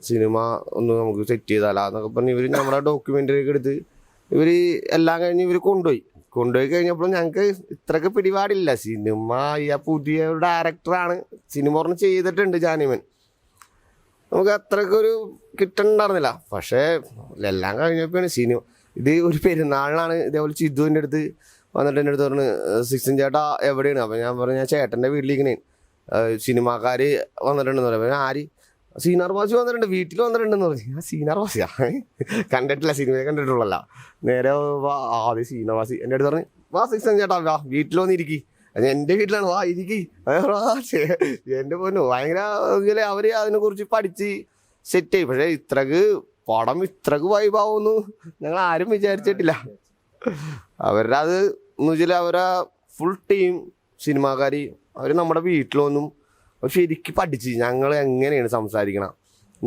സിനിമ ഒന്ന് നമുക്ക് സെറ്റ് ചെയ്താലാ എന്നൊക്കെ പറഞ്ഞ് ഇവർ നമ്മുടെ ഡോക്യുമെൻ്ററിയൊക്കെ എടുത്ത് ഇവർ എല്ലാം കഴിഞ്ഞ് ഇവർ കൊണ്ടുപോയി കഴിഞ്ഞപ്പോൾ ഞങ്ങൾക്ക് ഇത്രയ്ക്ക് പിടിപാടില്ല. സിനിമ ഈ പുതിയ ഡയറക്ടറാണ്, സിനിമ പറഞ്ഞ് ചെയ്തിട്ടുണ്ട് ജാനിമൻ, നമുക്ക് അത്രയ്ക്കൊരു കിട്ടണ്ടായിരുന്നില്ല. പക്ഷേ എല്ലാം കഴിഞ്ഞപ്പോഴാണ് സിനിമ ഇത് ഒരു പെരുന്നാളിനാണ് ഇതേപോലെ ചിതുവിൻ്റെ അടുത്ത് വന്നിട്ട് എൻ്റെ അടുത്ത് പറഞ്ഞ് സിക്സൻ ചേട്ടാ എവിടെയാണ്? അപ്പോൾ ഞാൻ പറഞ്ഞു ഞാൻ ചേട്ടൻ്റെ വീട്ടിലിരിക്കണേ, സിനിമാക്കാർ വന്നിട്ടുണ്ടെന്ന് പറയാം. അപ്പോൾ ആര്? സീനാർ വാസി വന്നിട്ടുണ്ട്, വീട്ടിൽ വന്നിട്ടുണ്ടെന്ന് പറഞ്ഞു. ഞാൻ സീനാർ വാസിയാ കണ്ടിട്ടില്ല, സിനിമയെ കണ്ടിട്ടുള്ളല്ല. നേരെ ആദ്യം സീനാർ വാസി എൻ്റെ അടുത്ത് പറഞ്ഞ് വാ സിക്സൻ ചേട്ടാ വാ വീട്ടിൽ വന്നിരിക്കി. എൻ്റെ വീട്ടിലാണ്, വാ ഇരിക്കി. എൻ്റെ പൊന്നു ഭയങ്കര അവർ അതിനെക്കുറിച്ച് പഠിച്ച് സെറ്റ് ചെയ്യും. പക്ഷേ പടം ഇത്രക്ക് വൈബാവുമെന്ന് ഞങ്ങൾ ആരും വിചാരിച്ചിട്ടില്ല. അവരുടെ അത് എന്ന് വെച്ചാൽ അവരെ ഫുൾ ടീം സിനിമാക്കാർ അവർ നമ്മുടെ വീട്ടിലൊന്നും ശരിക്കും പഠിച്ച് ഞങ്ങൾ എങ്ങനെയാണ് സംസാരിക്കണം,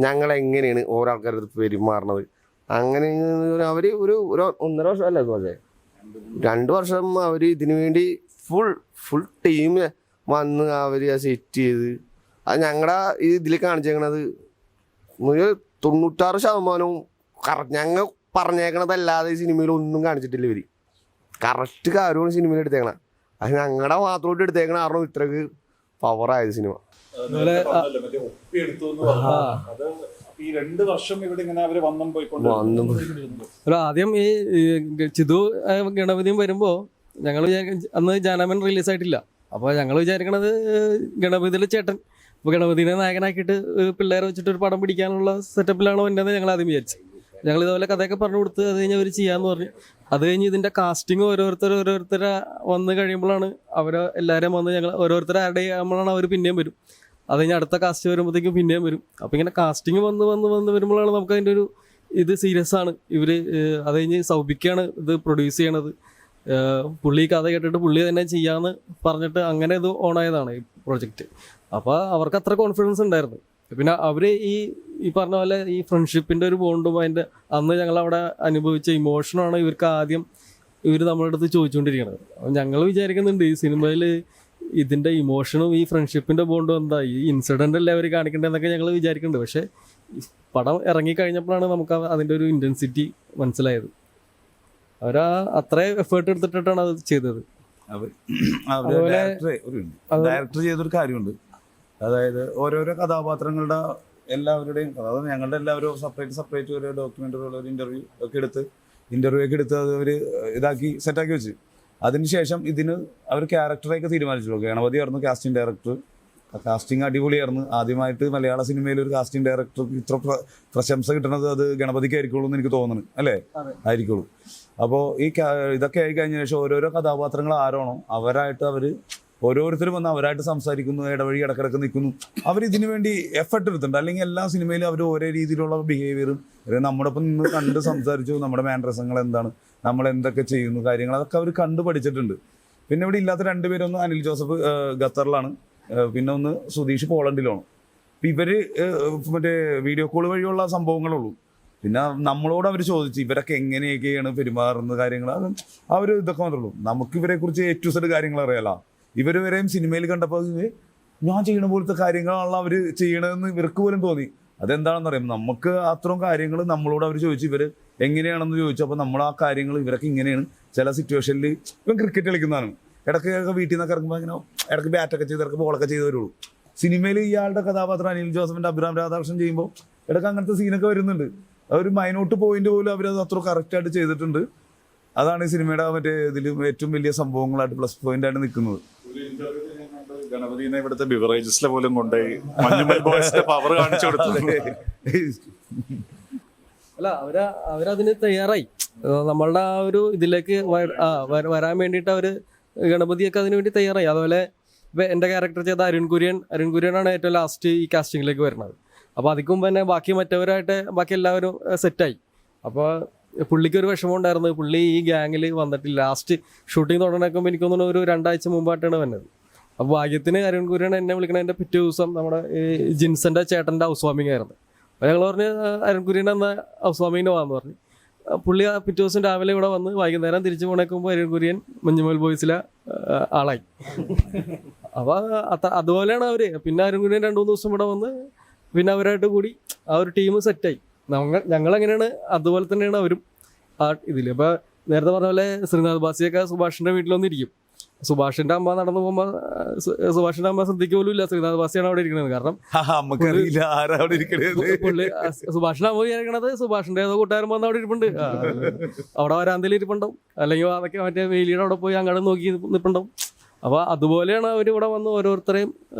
ഞങ്ങൾ എങ്ങനെയാണ് ഓരോ ആൾക്കാരുടെ പെരുമാറണത്. അങ്ങനെ അവർ ഒരു 1.5 വർഷമല്ല, പക്ഷേ 2 വർഷം അവർ ഇതിനു വേണ്ടി ഫുൾ ടീം വന്ന് അവർ സെറ്റ് ചെയ്ത് അത് ഞങ്ങളുടെ ഇതിൽ കാണിച്ചേക്കണത് 96% ഞങ്ങൾ പറഞ്ഞേക്കണതല്ലാതെ ഈ സിനിമയിൽ ഒന്നും കാണിച്ചിട്ടില്ല. ഇവർ കറക്റ്റ് കാര്യമാണ് സിനിമയിൽ എടുത്തേക്കണം. അത് ഞങ്ങളുടെ മാത്രമായിട്ട് എടുത്തേക്കണ കാരണം ഇത്രക്ക് പവറായത് സിനിമ. ഈ 2 വർഷം ഇവിടെ ഇങ്ങനെ അവര് വന്നും പോയിക്കൊണ്ട് ആദ്യം ഈ ചിതു ഗണപതിയും വരുമ്പോൾ ഞങ്ങൾ അന്ന് ജാനമൻ റിലീസായിട്ടില്ല. അപ്പോൾ ഞങ്ങൾ വിചാരിക്കണത് ഗണപതിയിലെ ചേട്ടൻ അപ്പോൾ ഗണപതിനെ നായകനാക്കിയിട്ട് പിള്ളേരെ വെച്ചിട്ട് ഒരു പടം പിടിക്കാനുള്ള സെറ്റപ്പിലാണോ എന്നത് ഞങ്ങൾ ആദ്യം വിചാരിച്ചു. ഞങ്ങൾ ഇതുപോലെ കഥയൊക്കെ പറഞ്ഞു കൊടുത്ത് അത് കഴിഞ്ഞ് അവർ ചെയ്യാമെന്ന് പറഞ്ഞു. അത് കഴിഞ്ഞ് ഇതിൻ്റെ കാസ്റ്റിംഗ് ഓരോരുത്തരെ വന്ന് കഴിയുമ്പോഴാണ് എല്ലാവരും വന്ന് ഞങ്ങൾ ഓരോരുത്തരെ ആഡ് ചെയ്യുമ്പോഴാണ് അവർ പിന്നെയും വരും. അത് കഴിഞ്ഞ് അടുത്ത കാസ്റ്റ് വരുമ്പോഴത്തേക്കും പിന്നെയും വരും. അപ്പോൾ ഇങ്ങനെ കാസ്റ്റിംഗ് വന്ന് വരുമ്പോഴാണ് നമുക്ക് അതിൻ്റെ ഒരു ഇത് സീരിയസ് ആണ്. ഇവർ അത് കഴിഞ്ഞ് സൗബിക്കാണ് ഇത് പ്രൊഡ്യൂസ് ചെയ്യണത്. പുള്ളി കഥ കേട്ടിട്ട് പുള്ളി തന്നെ ചെയ്യാമെന്ന് പറഞ്ഞിട്ട് അങ്ങനെ ഇത് ഓണായതാണ് ഈ പ്രൊജക്റ്റ്. അപ്പോൾ അവർക്ക് അത്ര കോൺഫിഡൻസ് ഉണ്ടായിരുന്നു. പിന്നെ അവർ ഈ പറഞ്ഞ പോലെ ഈ ഫ്രണ്ട്ഷിപ്പിൻ്റെ ഒരു ബോണ്ടും അതിൻ്റെ അന്ന് ഞങ്ങളവിടെ അനുഭവിച്ച ഇമോഷനാണ് ഇവർക്ക് ആദ്യം ഇവർ നമ്മുടെ അടുത്ത് ചോദിച്ചുകൊണ്ടിരിക്കുന്നത്. അപ്പം ഞങ്ങൾ വിചാരിക്കുന്നുണ്ട് ഈ സിനിമയിൽ ഇതിൻ്റെ ഇമോഷനും ഈ ഫ്രണ്ട്ഷിപ്പിൻ്റെ ബോണ്ടും എന്താ, ഈ ഇൻസിഡൻ്റ് അല്ലേ അവർ കാണിക്കേണ്ടതെന്നൊക്കെ ഞങ്ങൾ വിചാരിക്കുന്നുണ്ട്. പക്ഷേ പടം ഇറങ്ങിക്കഴിഞ്ഞപ്പോഴാണ് നമുക്ക് അതിൻ്റെ ഒരു ഇൻറ്റൻസിറ്റി മനസ്സിലായത്. അത്ര എഫേർട്ട് എടുത്തിട്ടാണ് അത് ചെയ്തത്. ഡയറക്ടർ ചെയ്തൊരു കാര്യമുണ്ട്, അതായത് ഓരോരോ കഥാപാത്രങ്ങളുടെ എല്ലാവരുടെയും, അതായത് ഞങ്ങളുടെ എല്ലാവരും സെപ്പറേറ്റ് ഒരു ഡോക്യുമെൻ്ററി ഒരു ഇൻ്റർവ്യൂ ഒക്കെ എടുത്ത് അത് അവർ ഇതാക്കി സെറ്റാക്കി വെച്ച് അതിനുശേഷം ഇതിന് അവർ ക്യാരക്ടറൊക്കെ തീരുമാനിച്ചു. ഗണപതിയായിരുന്നു കാസ്റ്റിംഗ് ഡയറക്ടർ. കാസ്റ്റിംഗ് അടിപൊളിയായിരുന്നു. ആദ്യമായിട്ട് മലയാള സിനിമയിൽ ഒരു കാസ്റ്റിംഗ് ഡയറക്ടർക്ക് ഇത്ര പ്രശംസ കിട്ടുന്നത് അത് ഗണപതിക്ക് ആയിരിക്കുള്ളൂ എന്ന് എനിക്ക് തോന്നുന്നു, അല്ലേ? ആയിരിക്കുള്ളൂ. അപ്പോൾ ഇതൊക്കെ ആയി കഴിഞ്ഞ ശേഷം ഓരോരോ കഥാപാത്രങ്ങൾ ആരാണോ അവരായിട്ട് ഓരോരുത്തരും വന്ന് അവരായിട്ട് സംസാരിക്കുന്നു, ഇടവഴി ഇടക്കിടക്ക് നിൽക്കുന്നു. അവരിതിനു വേണ്ടി എഫർട്ട് എടുത്തിട്ടുണ്ട്. അല്ലെങ്കിൽ എല്ലാ സിനിമയിലും അവർ ഓരോ രീതിയിലുള്ള ബിഹേവിയറും നമ്മുടെ ഒപ്പം നിന്ന് കണ്ട് സംസാരിച്ചു, നമ്മുടെ മാനറിസങ്ങൾ എന്താണ്, നമ്മൾ എന്തൊക്കെ ചെയ്യുന്നു, കാര്യങ്ങൾ അതൊക്കെ അവർ കണ്ടു പഠിച്ചിട്ടുണ്ട്. പിന്നെ ഇവിടെ ഇല്ലാത്ത രണ്ടുപേരൊന്ന് അനിൽ ജോസഫ് ഖത്തറിലാണ്, പിന്നെ ഒന്ന് സുധീഷ് പോളണ്ടിലാണ്. അപ്പം ഇവർ മറ്റേ വീഡിയോ കോൾ വഴിയുള്ള സംഭവങ്ങളുള്ളൂ. പിന്നെ നമ്മളോട് അവർ ചോദിച്ചു ഇവരൊക്കെ എങ്ങനെയൊക്കെയാണ് പെരുമാറുന്ന കാര്യങ്ങൾ, അത് അവർ ഇതൊക്കെ മാത്രമേ ഉള്ളൂ. നമുക്ക് ഇവരെക്കുറിച്ച് A to Z കാര്യങ്ങൾ അറിയാലോ. ഇവർ വരെയും സിനിമയിൽ കണ്ടപ്പോൾ ഞാൻ ചെയ്യണ പോലത്തെ കാര്യങ്ങളാണല്ലോ അവർ ചെയ്യണതെന്ന് ഇവർക്ക് പോലും തോന്നി. അതെന്താണെന്ന് അറിയാം, നമുക്ക് അത്രയും കാര്യങ്ങൾ നമ്മളോട് അവർ ചോദിച്ചു ഇവർ എങ്ങനെയാണെന്ന് ചോദിച്ചു. അപ്പോൾ നമ്മൾ ആ കാര്യങ്ങൾ ഇവരൊക്കെ ഇങ്ങനെയാണ് ചില സിറ്റുവേഷനിൽ. ഇപ്പം ക്രിക്കറ്റ് കളിക്കുന്നതാണ്, ഇടയ്ക്കൊക്കെ വീട്ടിൽ നിന്നൊക്കെ ഇറങ്ങുമ്പോൾ ഇങ്ങനെ ഇടയ്ക്ക് ബാറ്റൊക്കെ ചെയ്ത് ഇടയ്ക്ക് ബോളൊക്കെ ചെയ്ത് വരുള്ളൂ. സിനിമയിൽ ഇയാളുടെ കഥാപാത്രം അനിൽ ജോസഫിൻ്റെ അഭിരാം രാധാകൃഷ്ണൻ ചെയ്യുമ്പോൾ ഇടയ്ക്ക് അങ്ങനത്തെ സീനൊക്കെ വരുന്നുണ്ട്. ഒരു മൈനോട്ട് പോയിന്റ് പോലും അവരത് അത്ര കറക്റ്റായിട്ട് ചെയ്തിട്ടുണ്ട്. അതാണ് ഈ സിനിമയുടെ മറ്റേ ഇതിൽ ഏറ്റവും വലിയ സംഭവങ്ങളായിട്ട് പ്ലസ് പോയിന്റ് ആയിട്ട് നിൽക്കുന്നത്. ഗണപതിനെ ഇവിടുത്തെ ബിവറേജസിലെ പോലും കൊണ്ടുപോയി മഞ്ഞുമൽ ബോയ്സിന്റെ പവർ കാണിച്ചു കൊടുത്തത്. അല്ല അവരതിന് തയ്യാറായി. നമ്മളുടെ ആ ഒരു ഇതിലേക്ക് വരാൻ വേണ്ടിയിട്ട് അവർ ഗണപതിയൊക്കെ അതിനു വേണ്ടി തയ്യാറായി. അതുപോലെ ഇപ്പം എൻ്റെ ക്യാരക്ടർ ചെയ്ത അരുൺ കുര്യനാണ് ഏറ്റവും ലാസ്റ്റ് ഈ കാസ്റ്റിങ്ങിലേക്ക് വരുന്നത്. അപ്പോൾ അതിക്ക് മുമ്പ് തന്നെ ബാക്കി എല്ലാവരും സെറ്റായി. അപ്പോൾ പുള്ളിക്കൊരു വിഷമം ഉണ്ടായിരുന്നു, പുള്ളി ഈ ഗ്യാങ്ങിൽ വന്നിട്ടില്ല. ലാസ്റ്റ് ഷൂട്ടിംഗ് തുടങ്ങിക്കുമ്പോൾ എനിക്ക് തോന്നുന്നു ഒരു 2 ആഴ്ച മുമ്പായിട്ടാണ് വന്നത്. അപ്പോൾ ഭാഗ്യത്തിന് അരുൺ കുര്യൻ എന്നെ വിളിക്കണതിൻ്റെ പിറ്റേ ദിവസം നമ്മുടെ ജിൻസൻ്റെ ചേട്ടൻ്റെ ഹൗസ് വാമിംഗ് ആയിരുന്നു. അപ്പോൾ ഞങ്ങൾ പറഞ്ഞ് അരുൺ കുര്യൻ എന്ന ഹൗസ് വാമിങ്ങിന് പോകാമെന്ന് പറഞ്ഞു. പുള്ളി പിറ്റേ ദിവസം രാവിലെ ഇവിടെ വന്ന് വൈകുന്നേരം തിരിച്ചു പോണേക്കുമ്പോൾ അരുൺ കുര്യൻ മഞ്ഞുമൽ ബോയ്സിലെ ആളായി. അപ്പോൾ അതുപോലെയാണ് അവർ. പിന്നെ അരുൺ കുര്യൻ 2-3 ദിവസം ഇവിടെ വന്ന് പിന്നെ അവരായിട്ട് കൂടി ആ ഒരു ടീം സെറ്റായി. ഞങ്ങളെങ്ങനെയാണ് അതുപോലെ തന്നെയാണ് അവരും ആ ഇതിൽ. ഇപ്പോൾ നേരത്തെ പറഞ്ഞ പോലെ ശ്രീനാഥ് ബാസിയൊക്കെ സുഭാഷിൻ്റെ വീട്ടിലൊന്നിരിക്കും. സുഭാഷിൻ്റെ അമ്മ നടന്നു പോകുമ്പോൾ സുഭാഷിൻ്റെ അമ്മ ശ്രദ്ധിക്കുക പോലും ഇല്ല ശ്രീനാഥ് ബാസിയാണ് അവിടെ ഇരിക്കുന്നത്. കാരണം പുള്ളി സുഭാഷിൻ്റെ അമ്മ വിചാരിക്കണത് സുഭാഷിൻ്റെ ഏതോ കൂട്ടുകാരൻ വന്ന് അവിടെ ഇരിപ്പുണ്ട്, അവിടെ വരാന്തയിൽ ഇരിപ്പുണ്ടാവും, അല്ലെങ്കിൽ അതൊക്കെ മറ്റേ വേലിയുടെ അവിടെ പോയി അങ്ങോട്ട് നോക്കി നിൽപ്പുണ്ടാവും. അപ്പോൾ അതുപോലെയാണ് അവരിവിടെ വന്ന് ഓരോരുത്തരെയും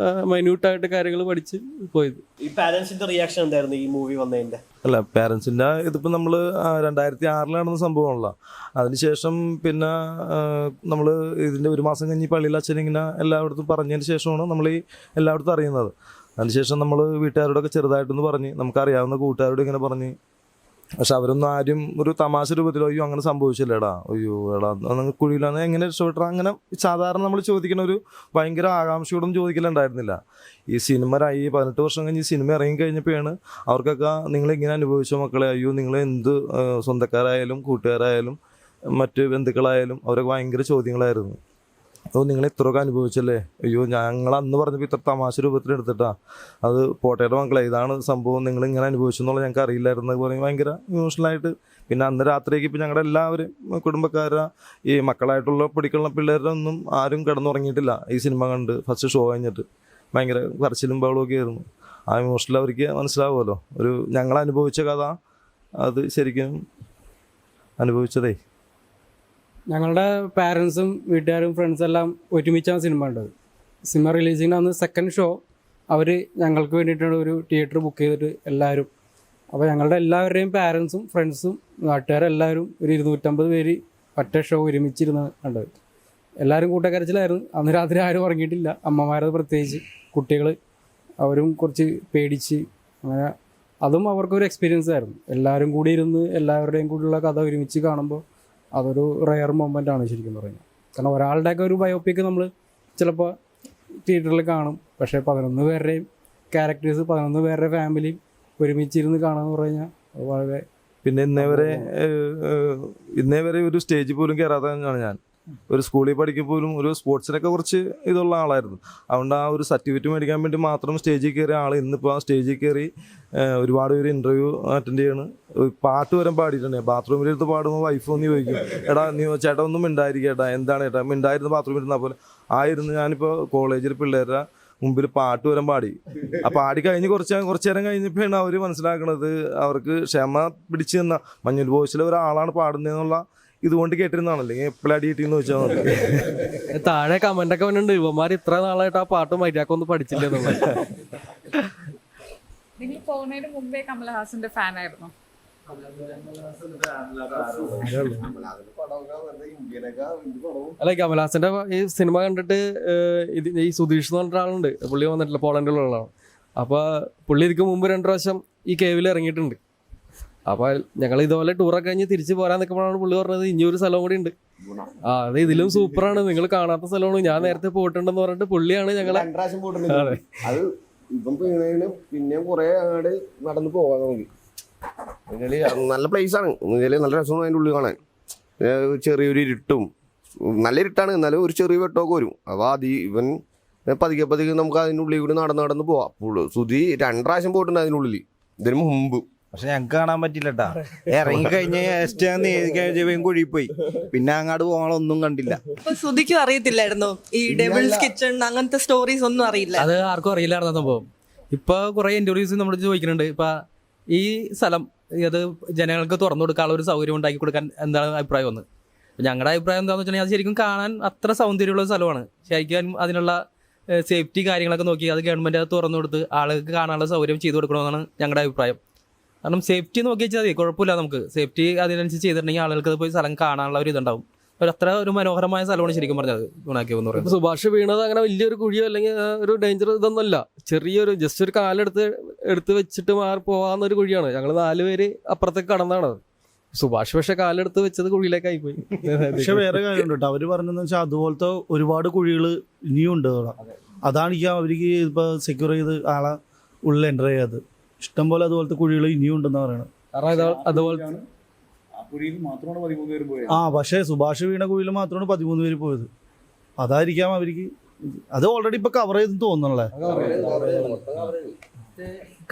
മൈന്യൂട്ടായിട്ട് കാര്യങ്ങൾ പഠിച്ച് പോയത്. ഈ പാരന്റ്സിന്റെ റിയാക്ഷൻ എന്തായിരുന്നു ഈ മൂവി വന്നതിന്റെ? അല്ല, പാരൻസിൻ്റെ ഇതിപ്പോൾ നമ്മൾ 2006 നടന്ന സംഭവമാണല്ലോ. അതിനുശേഷം പിന്നെ നമ്മൾ ഇതിൻ്റെ 1 മാസം കഴിഞ്ഞ് പള്ളിയിൽ അച്ഛൻ ഇങ്ങനെ എല്ലായിടത്തും പറഞ്ഞതിന് ശേഷമാണ് നമ്മൾ ഈ എല്ലായിടത്തും അറിയുന്നത്. അതിനുശേഷം നമ്മൾ വീട്ടുകാരോടൊക്കെ ചെറുതായിട്ടൊന്ന് പറഞ്ഞ് നമുക്കറിയാവുന്ന കൂട്ടുകാരോട് ഇങ്ങനെ പറഞ്ഞ്, പക്ഷെ അവരൊന്നും ആരും ഒരു തമാശ രൂപത്തിലോ അയ്യോ അങ്ങനെ സംഭവിച്ചില്ലേടാ, അയ്യോ എടാ കുഴിയിലാണ് എങ്ങനെ രക്ഷപ്പെട്ടാ, അങ്ങനെ സാധാരണ നമ്മൾ ചോദിക്കുന്ന ഒരു ഭയങ്കര ആകാംക്ഷയോടും ചോദിക്കലുണ്ടായിരുന്നില്ല. ഈ സിനിമ 18 വർഷം കഴിഞ്ഞ് ഈ സിനിമ ഇറങ്ങിക്കഴിഞ്ഞപ്പോഴാണ് അവർക്കൊക്കെ നിങ്ങളിങ്ങനെ അനുഭവിച്ച മക്കളെ, അയ്യോ നിങ്ങൾ എന്ത് സ്വന്തക്കാരായാലും കൂട്ടുകാരായാലും മറ്റ് ബന്ധുക്കളായാലും അവരൊക്കെ ഭയങ്കര ചോദ്യങ്ങളായിരുന്നു. അപ്പോൾ നിങ്ങൾ ഇത്രയൊക്കെ അനുഭവിച്ചല്ലേ, അയ്യോ ഞങ്ങൾ അന്ന് പറഞ്ഞപ്പോൾ ഇത്ര തമാശ രൂപത്തിൽ എടുത്തിട്ടാ, അത് പോട്ടയുടെ മക്കളെ ഇതാണ് സംഭവം, നിങ്ങൾ ഇങ്ങനെ അനുഭവിച്ചു എന്നുള്ളത് ഞങ്ങൾക്ക് അറിയില്ലായിരുന്നു പറഞ്ഞ് ഭയങ്കര ഇമോഷണലായിട്ട്. പിന്നെ അന്ന് രാത്രിക്ക് ഇപ്പം ഞങ്ങളുടെ എല്ലാവരും കുടുംബക്കാരുടെ ഈ മക്കളായിട്ടുള്ള പിടിക്കുന്ന പിള്ളേരുടെ ഒന്നും ആരും കിടന്നുറങ്ങിയിട്ടില്ല ഈ സിനിമ കണ്ട്. ഫസ്റ്റ് ഷോ കഴിഞ്ഞിട്ട് ഭയങ്കര കരച്ചിലും ബഹളമൊക്കെ ആയിരുന്നു. ആ ഇമോഷണൽ അവർക്ക് മനസ്സിലാവുമല്ലോ, ഒരു ഞങ്ങൾ അനുഭവിച്ച കഥ അത് ശരിക്കും അനുഭവിച്ചതേ. ഞങ്ങളുടെ പാരൻസും വീട്ടുകാരും ഫ്രണ്ട്സും എല്ലാം ഒരുമിച്ചാണ് സിനിമ കണ്ടത്. സിനിമ റിലീസിങ്ങിന് അന്ന് സെക്കൻഡ് ഷോ അവർ ഞങ്ങൾക്ക് വേണ്ടിയിട്ടാണ് ഒരു തിയേറ്റർ ബുക്ക് ചെയ്തിട്ട് എല്ലാവരും. അപ്പോൾ ഞങ്ങളുടെ എല്ലാവരുടെയും പാരൻസും ഫ്രണ്ട്സും നാട്ടുകാരെല്ലാവരും ഒരു 250 പേര് ഒറ്റ ഷോ ഒരുമിച്ചിരുന്ന് കണ്ടത്. എല്ലാവരും കൂട്ടക്കരച്ചിലായിരുന്നു. അന്ന് രാത്രി ആരും ഉറങ്ങിയിട്ടില്ല, അമ്മമാരത് പ്രത്യേകിച്ച്. കുട്ടികൾ അവരും കുറച്ച് പേടിച്ച്, അങ്ങനെ അതും അവർക്കൊരു എക്സ്പീരിയൻസ് ആയിരുന്നു. എല്ലാവരും കൂടി ഇരുന്ന് എല്ലാവരുടെയും കൂടിയുള്ള കഥ ഒരുമിച്ച് കാണുമ്പോൾ അതൊരു റെയർ മൊമെൻ്റ് ആണ് ശരിക്കും പറയുന്നത്. കാരണം ഒരാളുടെയൊക്കെ ഒരു ബയോപിക്ക് നമ്മൾ ചിലപ്പോൾ തിയേറ്ററിൽ കാണും, പക്ഷേ 11 പേരുടെയും ക്യാരക്ടേഴ്സ് 11 പേരുടെ ഫാമിലി ഒരുമിച്ചിരുന്ന് കാണാന്ന് പറഞ്ഞാൽ വളരെ പിന്നെ ഇന്നേ വരെ ഒരു സ്റ്റേജിൽ പോലും കയറാത്തതാണ് ഞാൻ. ഒരു സ്കൂളിൽ പഠിക്കുമ്പോൾ പോലും ഒരു സ്പോർട്സിനൊക്കെ കുറച്ച് ഇതുള്ള ആളായിരുന്നു. അതുകൊണ്ട് ആ ഒരു സർട്ടിഫിക്കറ്റ് മേടിക്കാൻ വേണ്ടി മാത്രം സ്റ്റേജിൽ കയറിയ ആൾ ഇന്നിപ്പോൾ ആ സ്റ്റേജിൽ കയറി ഒരുപാട് പേര് ഇൻ്റർവ്യൂ അറ്റൻഡ് ചെയ്യണ്. പാട്ട് വരെ പാടിയിട്ടുണ്ട്. ബാത്റൂമിലെടുത്ത് പാടുമ്പോൾ വൈഫ് ഒന്ന് ചോദിക്കും, എടാ നീ ചേട്ടാ ഒന്നും മിണ്ടായിരിക്കും ചേട്ടാ, എന്താണ് ചേട്ടാ മിണ്ടായിരുന്നു ബാത്റൂമിൽ ഇരുന്നാൽ പോലെ ആയിരുന്നു. ഞാനിപ്പോൾ കോളേജിൽ പിള്ളേരുടെ മുമ്പിൽ പാട്ട് വരെ പാടി. ആ പാടി കഴിഞ്ഞ് കുറച്ച് നേരം കഴിഞ്ഞപ്പോഴാണ് അവർ മനസ്സിലാക്കണത് അവർക്ക് ക്ഷമ പിടിച്ച് നിന്ന മഞ്ഞുൽ ബോയ്സിലെ ഒരാളാണ് പാടുന്നതെന്നുള്ള ഇതുകൊണ്ട് കേട്ടിരുന്നാണ്. അല്ലെങ്കിൽ എപ്പോഴും അടി കിട്ടിയെന്ന് വെച്ചാൽ മതി. താഴെ കമൻ്റൊക്കെ വന്നിട്ടുണ്ട്, ഇവന്മാർ ഇത്ര നാളായിട്ട് ആ പാട്ട് മര്യാദക്കൊന്നും പഠിച്ചില്ല എന്നുള്ളത്. നിങ്ങൾ പോകുന്നതിന് മുമ്പേ കമലഹാസന്റെ ഫാൻ ആയിരുന്നു? അല്ല, കമലഹാസന്റെ ഈ സിനിമ കണ്ടിട്ട് ഈ സുധീഷ് എന്ന് പറഞ്ഞ ആളുണ്ട്, പുള്ളി വന്നിട്ടില്ല, പോളണ്ടിലുള്ള ആളാണ്. അപ്പോൾ പുള്ളി ഇതിക്ക് മുമ്പ് 2 പ്രാവശ്യം ഈ കേവിൽ ഇറങ്ങിയിട്ടുണ്ട്. അപ്പോൾ ഞങ്ങൾ ഇതുപോലെ ടൂറൊക്കെ കഴിഞ്ഞ് തിരിച്ച് പോരാൻ നിൽക്കുമ്പോഴാണ് പുള്ളി പറഞ്ഞത് ഇനിയൊരു സ്ഥലം കൂടി ഉണ്ട്, അത് ഇതിലും സൂപ്പറാണ്, നിങ്ങൾ കാണാത്ത സ്ഥലമാണ്, ഞാൻ നേരത്തെ പോയിട്ടുണ്ടെന്ന് പറഞ്ഞിട്ട് പുള്ളിയാണ് ഞങ്ങളെ. അത് ഇപ്പം പിന്നെ കുറെ അങ്ങോട്ട് നടന്നു പോകാൻ നമുക്ക്. നല്ല പ്ലേസ് ആണ്, നല്ല രസമാണ് അതിൻ്റെ ഉള്ളിൽ കാണാൻ. ചെറിയൊരു ഇരുട്ടും, നല്ല ഇരുട്ടാണ്, എന്നാലും ഒരു ചെറിയ വെട്ടമൊക്കെ വരും. അപ്പോൾ ഇവൻ പതുക്കെ നമുക്ക് അതിൻ്റെ ഉള്ളിൽ കൂടി നടന്ന് പോവാം. സുധി 2 പ്രാവശ്യം പോയിട്ടുണ്ട് അതിനുള്ളിൽ ഇതിന് മുമ്പ്. പക്ഷെ ഞങ്ങൾക്ക് കാണാൻ പറ്റില്ലട്ടാ. ഇറങ്ങി കഴിഞ്ഞ കുഴി പോയി, പിന്നെ അങ്ങോട്ട് പോകാനൊന്നും കണ്ടില്ല. സുധിക്കും അറിയത്തില്ലായിരുന്നു ഈ ഡെവിൾസ് കിച്ചൺ അങ്ങനത്തെ സ്റ്റോറീസ് ഒന്നും അറിയില്ല. അത് ആർക്കും അറിയില്ലായിരുന്നു സംഭവം. ഇപ്പോൾ കുറേ ഇൻ്റർവ്യൂസ് നമ്മൾ ചോദിക്കുന്നുണ്ട്, ഇപ്പം ഈ സ്ഥലം അത് ജനങ്ങൾക്ക് തുറന്നു കൊടുക്കാനുള്ള ഒരു സൗകര്യം ഉണ്ടാക്കി കൊടുക്കാൻ എന്താണ് അഭിപ്രായം ഒന്ന്. ഞങ്ങളുടെ അഭിപ്രായം എന്താണെന്ന് വെച്ചിട്ടുണ്ടെങ്കിൽ അത് ശരിക്കും കാണാൻ അത്ര സൗന്ദര്യമുള്ള സ്ഥലമാണ്. ശരിക്കും അതിനുള്ള സേഫ്റ്റി കാര്യങ്ങളൊക്കെ നോക്കി അത് ഗവൺമെൻറ് അത് തുറന്നു കൊടുത്ത് ആളുകൾക്ക് കാണാനുള്ള സൗകര്യം ചെയ്തു കൊടുക്കണമെന്നാണ് ഞങ്ങളുടെ അഭിപ്രായം. കാരണം സേഫ്റ്റി നോക്കി വെച്ചാൽ മതി, കുഴപ്പമില്ല. നമുക്ക് സേഫ്റ്റി അതിനനുസരിച്ച് ചെയ്തിട്ടുണ്ടെങ്കിൽ ആളുകൾക്ക് പോയി സ്ഥലം കാണാനുള്ള ഒരു ഇതുണ്ടാവും. അത്ര ഒരു മനോഹരമായ സ്ഥലമാണ് ശരിക്കും പറഞ്ഞത് ഗുണാക്കി എന്ന് പറയുന്നത്. സുഭാഷ് വീണത് അങ്ങനെ വലിയൊരു കുഴിയോ അല്ലെങ്കിൽ ഒരു ഡേഞ്ചർ ഇതൊന്നുമല്ല, ചെറിയൊരു ജസ്റ്റ് ഒരു കാലെടുത്ത് വെച്ചിട്ട് മാറി പോകാവുന്നൊരു കുഴിയാണ്. ഞങ്ങൾ 4 പേര് അപ്പുറത്തേക്ക് കടന്നാണ്. സുഭാഷ് പക്ഷെ കാലെടുത്ത് വെച്ചത് കുഴിയിലേക്കായി പോയി. പക്ഷെ വേറെ കാര്യമുണ്ട് കേട്ടോ, അവർ പറഞ്ഞതെന്ന് വെച്ചാൽ അതുപോലത്തെ ഒരുപാട് കുഴികൾ ഇനിയും ഉണ്ട്. അതാണ് ഈ അവർക്ക് ഇപ്പോൾ സെക്യൂർ ചെയ്ത് ആളെ ഉള്ളിൽ എൻ്റർ ചെയ്യാത്. ഇഷ്ടംപോലെ അതുപോലത്തെ കുഴികൾ ഇനിയും ഉണ്ടെന്ന് പറയണത്. അതുപോലെ പക്ഷേ സുഭാഷ് വീണ കുഴിയിൽ മാത്രമാണ് 13 പേര് പോയത്. അതായിരിക്കാം അവർക്ക് അത് ഓൾറെഡി ഇപ്പൊ കവർ ചെയ്തെന്ന് തോന്നണല്ലേ.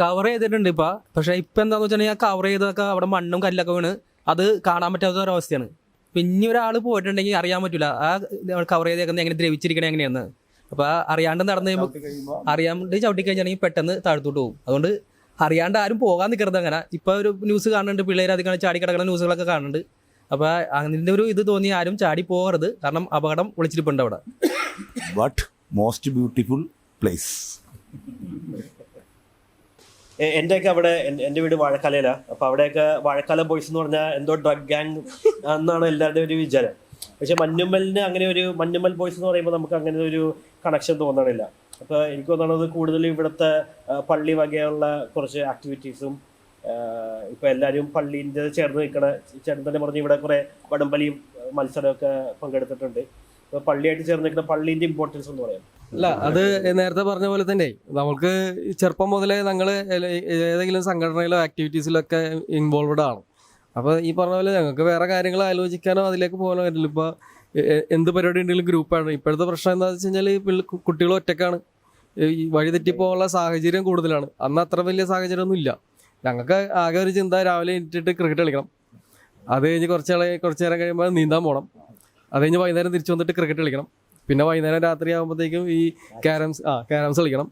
കവർ ചെയ്തിട്ടുണ്ട് ഇപ്പം. പക്ഷെ ഇപ്പം എന്താണെന്ന് വെച്ചിട്ടുണ്ടെങ്കിൽ ആ കവർ ചെയ്തൊക്കെ അവിടെ മണ്ണും കല്ലൊക്കെ വീണ് അത് കാണാൻ പറ്റാത്ത ഒരവസ്ഥയാണ്. പിന്നെ ഒരാൾ പോയിട്ടുണ്ടെങ്കിൽ അറിയാൻ പറ്റില്ല ആ കവർ ചെയ്തേക്കുന്നത് എങ്ങനെ ദ്രവിച്ചിരിക്കണേ എങ്ങനെയാന്ന്. അപ്പോൾ അറിയാണ്ട് നടന്നു കഴിയുമ്പോൾ അറിയാണ്ട് ചവിട്ടി കഴിഞ്ഞാണെങ്കിൽ പെട്ടെന്ന് താഴ്ത്തോട്ട് പോകും. അതുകൊണ്ട് അറിയാണ്ട് ആരും പോകാൻ നിൽക്കരുത്. അങ്ങനെ ഇപ്പോൾ ഒരു ന്യൂസ് കാണുന്നുണ്ട്, പിള്ളേർ അധികം ചാടി കിടക്കുന്ന ന്യൂസുകളൊക്കെ കാണുന്നുണ്ട്. അപ്പോൾ അതിൻ്റെ ഒരു ഇത് തോന്നി ആരും ചാടി പോകരുത്, കാരണം അപകടം ഒളിച്ചിരിപ്പുണ്ട് അവിടെ. But most beautiful place. എൻ്റെയൊക്കെ അവിടെ എൻ്റെ വീട് വാഴക്കാലയിലാണ്. അപ്പോൾ അവിടെയൊക്കെ വാഴക്കാല ബോയ്സ് എന്ന് പറഞ്ഞാൽ എന്തോ ഡ്രഗ് ഗാങ് എന്നാണ് എല്ലാവരുടെയും ഒരു വിചാരം. പക്ഷെ മഞ്ഞുമ്മലിന് അങ്ങനെ ഒരു മഞ്ഞുമ്മൽ ബോയ്സ് എന്ന് പറയുമ്പോൾ നമുക്ക് അങ്ങനെ ഒരു കണക്ഷൻ തോന്നണില്ല. അപ്പോൾ എനിക്ക് തോന്നുന്നത് കൂടുതൽ ഇവിടുത്തെ പള്ളി വകയുള്ള കുറച്ച് ആക്ടിവിറ്റീസും ഇപ്പോൾ എല്ലാവരും പള്ളീൻ്റെ ചേർന്ന് നിൽക്കണ ചേട്ടൻ തന്നെ പറഞ്ഞ് ഇവിടെ കുറേ വടംവലിയും മത്സരമൊക്കെ പങ്കെടുത്തിട്ടുണ്ട്. അപ്പോൾ പള്ളിയായിട്ട് ചേർന്ന് നിൽക്കുന്ന പള്ളീൻ്റെ ഇമ്പോർട്ടൻസ് എന്ന് പറയാം. അല്ല, അത് നേരത്തെ പറഞ്ഞ പോലെ തന്നെ നമുക്ക് ചെറുപ്പം മുതലേ ഞങ്ങൾ ഏതെങ്കിലും സംഘടനയിലോ ആക്ടിവിറ്റീസിലൊക്കെ ഇൻവോൾവഡ് ആണ്. അപ്പോൾ ഈ പറഞ്ഞ പോലെ ഞങ്ങൾക്ക് വേറെ കാര്യങ്ങൾ ആലോചിക്കാനോ അതിലേക്ക് പോകാനോ പറ്റില്ല. ഇപ്പോൾ എന്ത് പരിപാടി ഉണ്ടെങ്കിലും ഗ്രൂപ്പാണ്. ഇപ്പോഴത്തെ പ്രശ്നം എന്താണെന്ന് വെച്ച് കഴിഞ്ഞാൽ കുട്ടികൾ ഒറ്റക്കാണ്, ഈ വഴി തെറ്റിപ്പോകാനുള്ള സാഹചര്യം കൂടുതലാണ്. അന്ന് അത്ര വലിയ സാഹചര്യമൊന്നും ഇല്ല. ഞങ്ങൾക്ക് ആകെ ഒരു ചിന്ത രാവിലെ എണീറ്റിട്ട് ക്രിക്കറ്റ് കളിക്കണം, അത് കഴിഞ്ഞ് കുറച്ച് നേരം കഴിയുമ്പോൾ നീന്താൻ പോകണം, അത് കഴിഞ്ഞ് വൈകുന്നേരം തിരിച്ചു വന്നിട്ട് ക്രിക്കറ്റ് കളിക്കണം, പിന്നെ വൈകുന്നേരം രാത്രി ആകുമ്പോഴത്തേക്കും ഈ ക്യാരംസ് കളിക്കണം,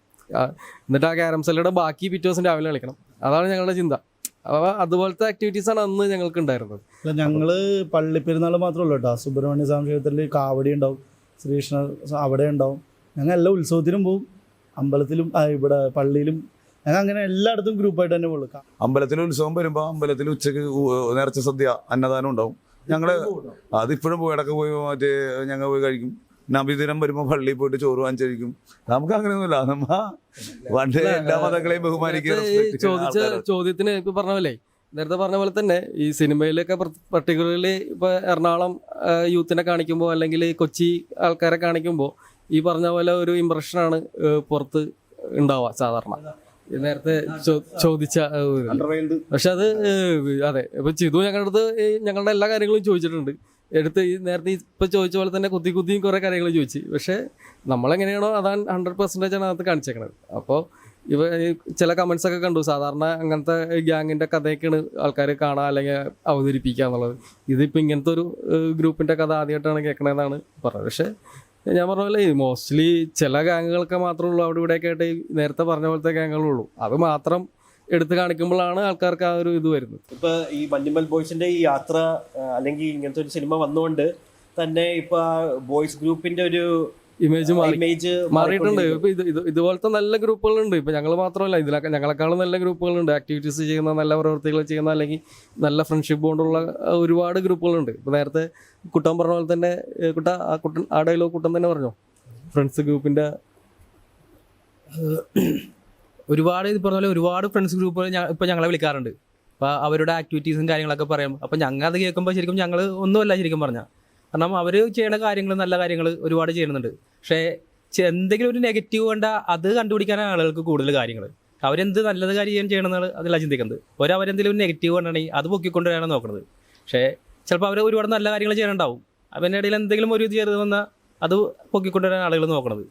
എന്നിട്ട് ആ ക്യാരംസിലൂടെ ബാക്കി പിറ്റേ ദിവസം രാവിലെ കളിക്കണം. അതാണ് ഞങ്ങളുടെ ചിന്ത. അപ്പോൾ അതുപോലത്തെ ആക്ടിവിറ്റീസാണ് അന്ന് ഞങ്ങൾക്ക് ഉണ്ടായിരുന്നത്. അല്ല, ഞങ്ങള് പള്ളിപ്പെരുന്നാൾ മാത്രമല്ല കേട്ടോ, സുബ്രഹ്മണ്യ സ്വാമി ക്ഷേത്രത്തിൽ കാവടി ഉണ്ടാവും, ശ്രീകൃഷ്ണ അവിടെ ഉണ്ടാവും. ഞങ്ങൾ എല്ലാ ഉത്സവത്തിനും പോവും, അമ്പലത്തിലും ഇവിടെ പള്ളിയിലും. ഞങ്ങൾ അങ്ങനെ എല്ലായിടത്തും ഗ്രൂപ്പായിട്ട് തന്നെ പോകും. അമ്പലത്തിൽ ഉത്സവം വരുമ്പോൾ അമ്പലത്തിൽ ഉച്ചക്ക് നേർച്ച സദ്യ അന്നദാനം ഉണ്ടാവും. ഞങ്ങള് അതിപ്പോഴും പോയി ഇടയ്ക്ക് പോയി ഞങ്ങൾ പോയി കഴിക്കും. നബിദിനം വരുമ്പോൾ പള്ളിയിൽ പോയിട്ട് ചോറ് വാങ്ങിച്ചിരിക്കും. നമുക്ക് അങ്ങനെയൊന്നുമില്ല, നമ്മ പണ്ട് എല്ലാ മതങ്ങളെയും ബഹുമാനിക്കുക. ചോദിച്ച ചോദ്യത്തിന് ഇപ്പൊ പറഞ്ഞ പോലെ നേരത്തെ പറഞ്ഞ പോലെ തന്നെ ഈ സിനിമയിലൊക്കെ പർട്ടിക്കുലർലി ഇപ്പോൾ എറണാകുളം യൂത്തിനെ കാണിക്കുമ്പോൾ അല്ലെങ്കിൽ കൊച്ചി ആൾക്കാരെ കാണിക്കുമ്പോൾ ഈ പറഞ്ഞ പോലെ ഒരു ഇമ്പ്രഷനാണ് പുറത്ത് ഉണ്ടാവുക സാധാരണ. നേരത്തെ ചോദിച്ച പക്ഷെ അത് അതെ ഇപ്പൊ ചിതു ഞങ്ങളുടെ അടുത്ത് ഞങ്ങളുടെ എല്ലാ കാര്യങ്ങളും ചോദിച്ചിട്ടുണ്ട്. ഈ നേരത്തെ ഇപ്പൊ ചോദിച്ച പോലെ തന്നെ കുത്തിയും കുറെ കാര്യങ്ങൾ ചോദിച്ചു. പക്ഷെ നമ്മളെങ്ങനെയാണോ അതാണ് 100% ആണ് അകത്ത് കാണിച്ചേക്കണത്. അപ്പോൾ ചില കമന്റ്സ് ഒക്കെ കണ്ടു, സാധാരണ അങ്ങനത്തെ ഗ്യാങ്ങിന്റെ കഥയൊക്കെയാണ് ആൾക്കാർ കാണുക അല്ലെങ്കിൽ അവതരിപ്പിക്കുക എന്നുള്ളത്. ഇതിപ്പോൾ ഇങ്ങനത്തെ ഒരു ഗ്രൂപ്പിന്റെ കഥ ആദ്യമായിട്ടാണ് കേൾക്കണതെന്നാണ് പറഞ്ഞത്. പക്ഷെ ഞാൻ പറഞ്ഞ പോലെ മോസ്റ്റ്ലി ചില ഗ്യാങ്ങുകളൊക്കെ മാത്രമേ ഉള്ളൂ അവിടെ ഇവിടെയൊക്കെ ആയിട്ട് നേരത്തെ പറഞ്ഞ പോലത്തെ ഗ്യാങ്ങുകളുള്ളൂ. അത് മാത്രം എടുത്ത് കാണിക്കുമ്പോഴാണ് ആൾക്കാർക്ക് ആ ഒരു ഇത് വരുന്നത്. ഇപ്പൊ ഈ മഞ്ഞുമൽ ബോയ്സിന്റെ ഈ യാത്ര അല്ലെങ്കിൽ ഇങ്ങനത്തെ ഒരു സിനിമ വന്നുകൊണ്ട് തന്നെ ഇപ്പൊ ബോയ്സ് ഗ്രൂപ്പിന്റെ ഒരു ഇമേജ് മാറിയിട്ടുണ്ട്. ഇപ്പൊ ഇതുപോലത്തെ നല്ല ഗ്രൂപ്പുകളുണ്ട്. ഇപ്പൊ ഞങ്ങൾ മാത്രമല്ല, ഇതിലൊക്കെ ഞങ്ങളെക്കാളും നല്ല ഗ്രൂപ്പുകളുണ്ട്. ആക്ടിവിറ്റീസ് ചെയ്യുന്ന, നല്ല പ്രവൃത്തികൾ ചെയ്യുന്ന, അല്ലെങ്കിൽ നല്ല ഫ്രണ്ട്ഷിപ്പ് ബോണ്ടുള്ള ഒരുപാട് ഗ്രൂപ്പുകളുണ്ട്. ഇപ്പൊ നേരത്തെ കുട്ടൻ പറഞ്ഞ പോലെ തന്നെ ആ ഡയലോഗ് കുട്ടൻ തന്നെ പറഞ്ഞോ, ഫ്രണ്ട്സ് ഗ്രൂപ്പിന്റെ ഒരുപാട് ഇത് പറഞ്ഞ പോലെ ഒരുപാട് ഫ്രണ്ട്സ് ഗ്രൂപ്പുകൾ ഇപ്പൊ ഞങ്ങളെ വിളിക്കാറുണ്ട്. അപ്പൊ അവരുടെ ആക്ടിവിറ്റീസും കാര്യങ്ങളൊക്കെ പറയും. അപ്പൊ ഞങ്ങൾ അത് കേൾക്കുമ്പോൾ ശരിക്കും ഞങ്ങൾ ഒന്നുമല്ല ശരിക്കും പറഞ്ഞാൽ. കാരണം അവർ ചെയ്യുന്ന കാര്യങ്ങൾ നല്ല കാര്യങ്ങൾ ഒരുപാട് ചെയ്യുന്നുണ്ട്. പക്ഷേ എന്തെങ്കിലും ഒരു നെഗറ്റീവ് കണ്ട അത് കണ്ടുപിടിക്കാനാണ് ആളുകൾക്ക് കൂടുതൽ കാര്യങ്ങൾ. അവരെന്ത് നല്ലത് കാര്യം ചെയ്യണമെന്നാണ് അതിലാണ് ചിന്തിക്കുന്നത്. അവരെന്തെങ്കിലും ഒരു നെഗറ്റീവ് കണ്ടാണെങ്കിൽ അത് പൊക്കിക്കൊണ്ടുവരാനാണ് നോക്കുന്നത്. പക്ഷേ ചിലപ്പോൾ അവർ ഒരുപാട് നല്ല കാര്യങ്ങൾ ചെയ്യണുണ്ടാവും. അവൻ്റെ ഇടയിൽ എന്തെങ്കിലും ഒരു ഇത് ചെയ്ത് വന്നാൽ അത് പൊക്കിക്കൊണ്ടുവരാൻ ആളുകൾ നോക്കണത്.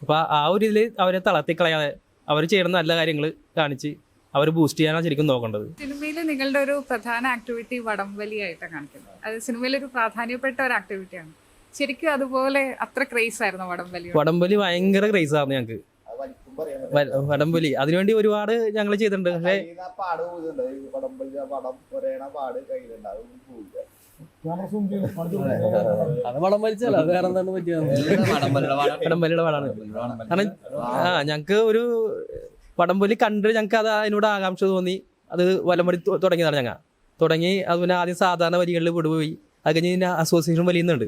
അപ്പോൾ ആ ഒരു ഇതിൽ അവരെ തളർത്തിക്കളയാതെ അവർ ചെയ്യുന്ന നല്ല കാര്യങ്ങൾ കാണിച്ച് അവർ ബൂസ്റ്റ് ചെയ്യാനാണ് ശരിക്കും നോക്കേണ്ടത്. സിനിമയിൽ നിങ്ങളുടെ ഒരു പ്രധാന ആക്ടിവിറ്റി വടംവലിയായിട്ടാണ് കാണിക്കുന്നത്. അത് സിനിമയിലൊരു പ്രാധാന്യപ്പെട്ട ഒരു ആക്ടിവിറ്റിയാണ്. ശരിക്കും അതുപോലെ അത്ര ക്രേസ് ആയിരുന്നു വടംവലി? വടംവലി ഭയങ്കര ക്രേസ് ആയിരുന്നു ഞങ്ങൾക്ക്. വടംവലി അതിനുവേണ്ടി ഒരുപാട് ഞങ്ങൾ ചെയ്തിട്ടുണ്ട്. പക്ഷേ അത് വടം വലിച്ചല്ല, അത് വേറെ എന്താണ് വടംവലിയുടെ പാടാണ്. കാരണം ഞങ്ങക്ക് ഒരു വടംവലി കണ്ട് ഞങ്ങൾക്ക് അത് അതിനോട് ആകാംക്ഷ തോന്നി. അത് വലംവലി തുടങ്ങിയതാണ്. തുടങ്ങി അത് പിന്നെ ആദ്യം സാധാരണ വലികളിൽ വിടുപോയി. അത് കഴിഞ്ഞ് അസോസിയേഷൻ വലിയുന്നുണ്ട്.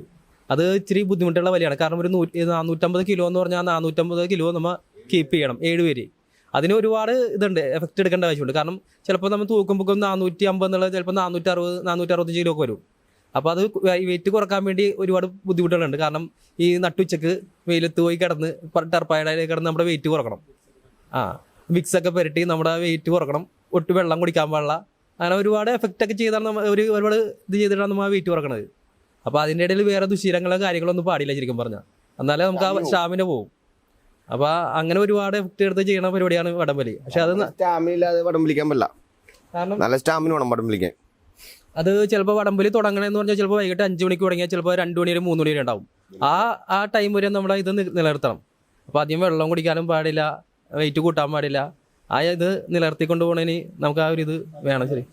അത് ഇച്ചിരി ബുദ്ധിമുട്ടുള്ള വലിയാണ്. കാരണം ഒരു 450 കിലോ എന്ന് പറഞ്ഞാൽ 450 കിലോ നമ്മൾ കീപ്പ് ചെയ്യണം 7 പേര്. അതിന് ഒരുപാട് ഇതുണ്ട്, എഫക്റ്റ് എടുക്കേണ്ട ആവശ്യമുണ്ട്. കാരണം ചിലപ്പോൾ നമ്മൾ തൂക്കുമ്പോൾ 450 എന്നുള്ളത് ചിലപ്പോൾ 460 465 കിലോ ഒക്കെ വരും. അപ്പോൾ അത് വെയിറ്റ് കുറക്കാൻ വേണ്ടി ഒരുപാട് ബുദ്ധിമുട്ടുകളുണ്ട്. കാരണം ഈ നട്ടുച്ചക്ക് വെയിലത്ത് പോയി കിടന്ന് ടർപ്പായുടെ കിടന്ന് നമ്മുടെ വെയിറ്റ് കുറക്കണം. വിക്സൊക്കെ പുരട്ടി നമ്മുടെ വെയിറ്റ് കുറക്കണം. ഒട്ട് വെള്ളം കുടിക്കാൻ പാടില്ല. അങ്ങനെ ഒരുപാട് എഫക്റ്റ് ഒക്കെ ചെയ്താണ് നമ്മൾ ഒരുപാട് ഇത് ചെയ്തിട്ടാണ് നമ്മൾ ആ വെയിറ്റ് കുറക്കണത്. അപ്പോൾ അതിൻ്റെ ഇടയിൽ വേറെ ദുശീലങ്ങളോ കാര്യങ്ങളൊന്നും പാടില്ല ശരിക്കും പറഞ്ഞാൽ. എന്നാലേ നമുക്ക് ആ സ്റ്റാമിന പോകും. അപ്പോൾ അങ്ങനെ ഒരുപാട് എഫക്റ്റ് എടുത്ത് ചെയ്യുന്ന പരിപാടിയാണ് വടംവലി. പക്ഷെ അത് സ്റ്റാമിന ഇല്ലാതെ വടംവലിക്കാൻ പറ്റില്ല. കാരണം നല്ല സ്റ്റാമിന വേണം വടംവലിക്കാൻ. അത് ചിലപ്പോൾ വടംവലി തുടങ്ങണമെന്ന് പറഞ്ഞാൽ ചിലപ്പോൾ വൈകിട്ട് 5 മണിക്ക് തുടങ്ങിയാൽ ചിലപ്പോൾ 2 മണി വരെ 3 മണി വരെ ഉണ്ടാവും. ആ ടൈം വരെ നമ്മുടെ ഇത് നിലനിർത്തണം. അപ്പോൾ ആദ്യം വെള്ളം കുടിക്കാനും പാടില്ല, വെയിറ്റ് കൂട്ടാൻ പാടില്ല. ആ ഇത് നിലനിർത്തിക്കൊണ്ട് പോകണേന് നമുക്ക് ആ ഒരു ഇത് വേണം. ശരി,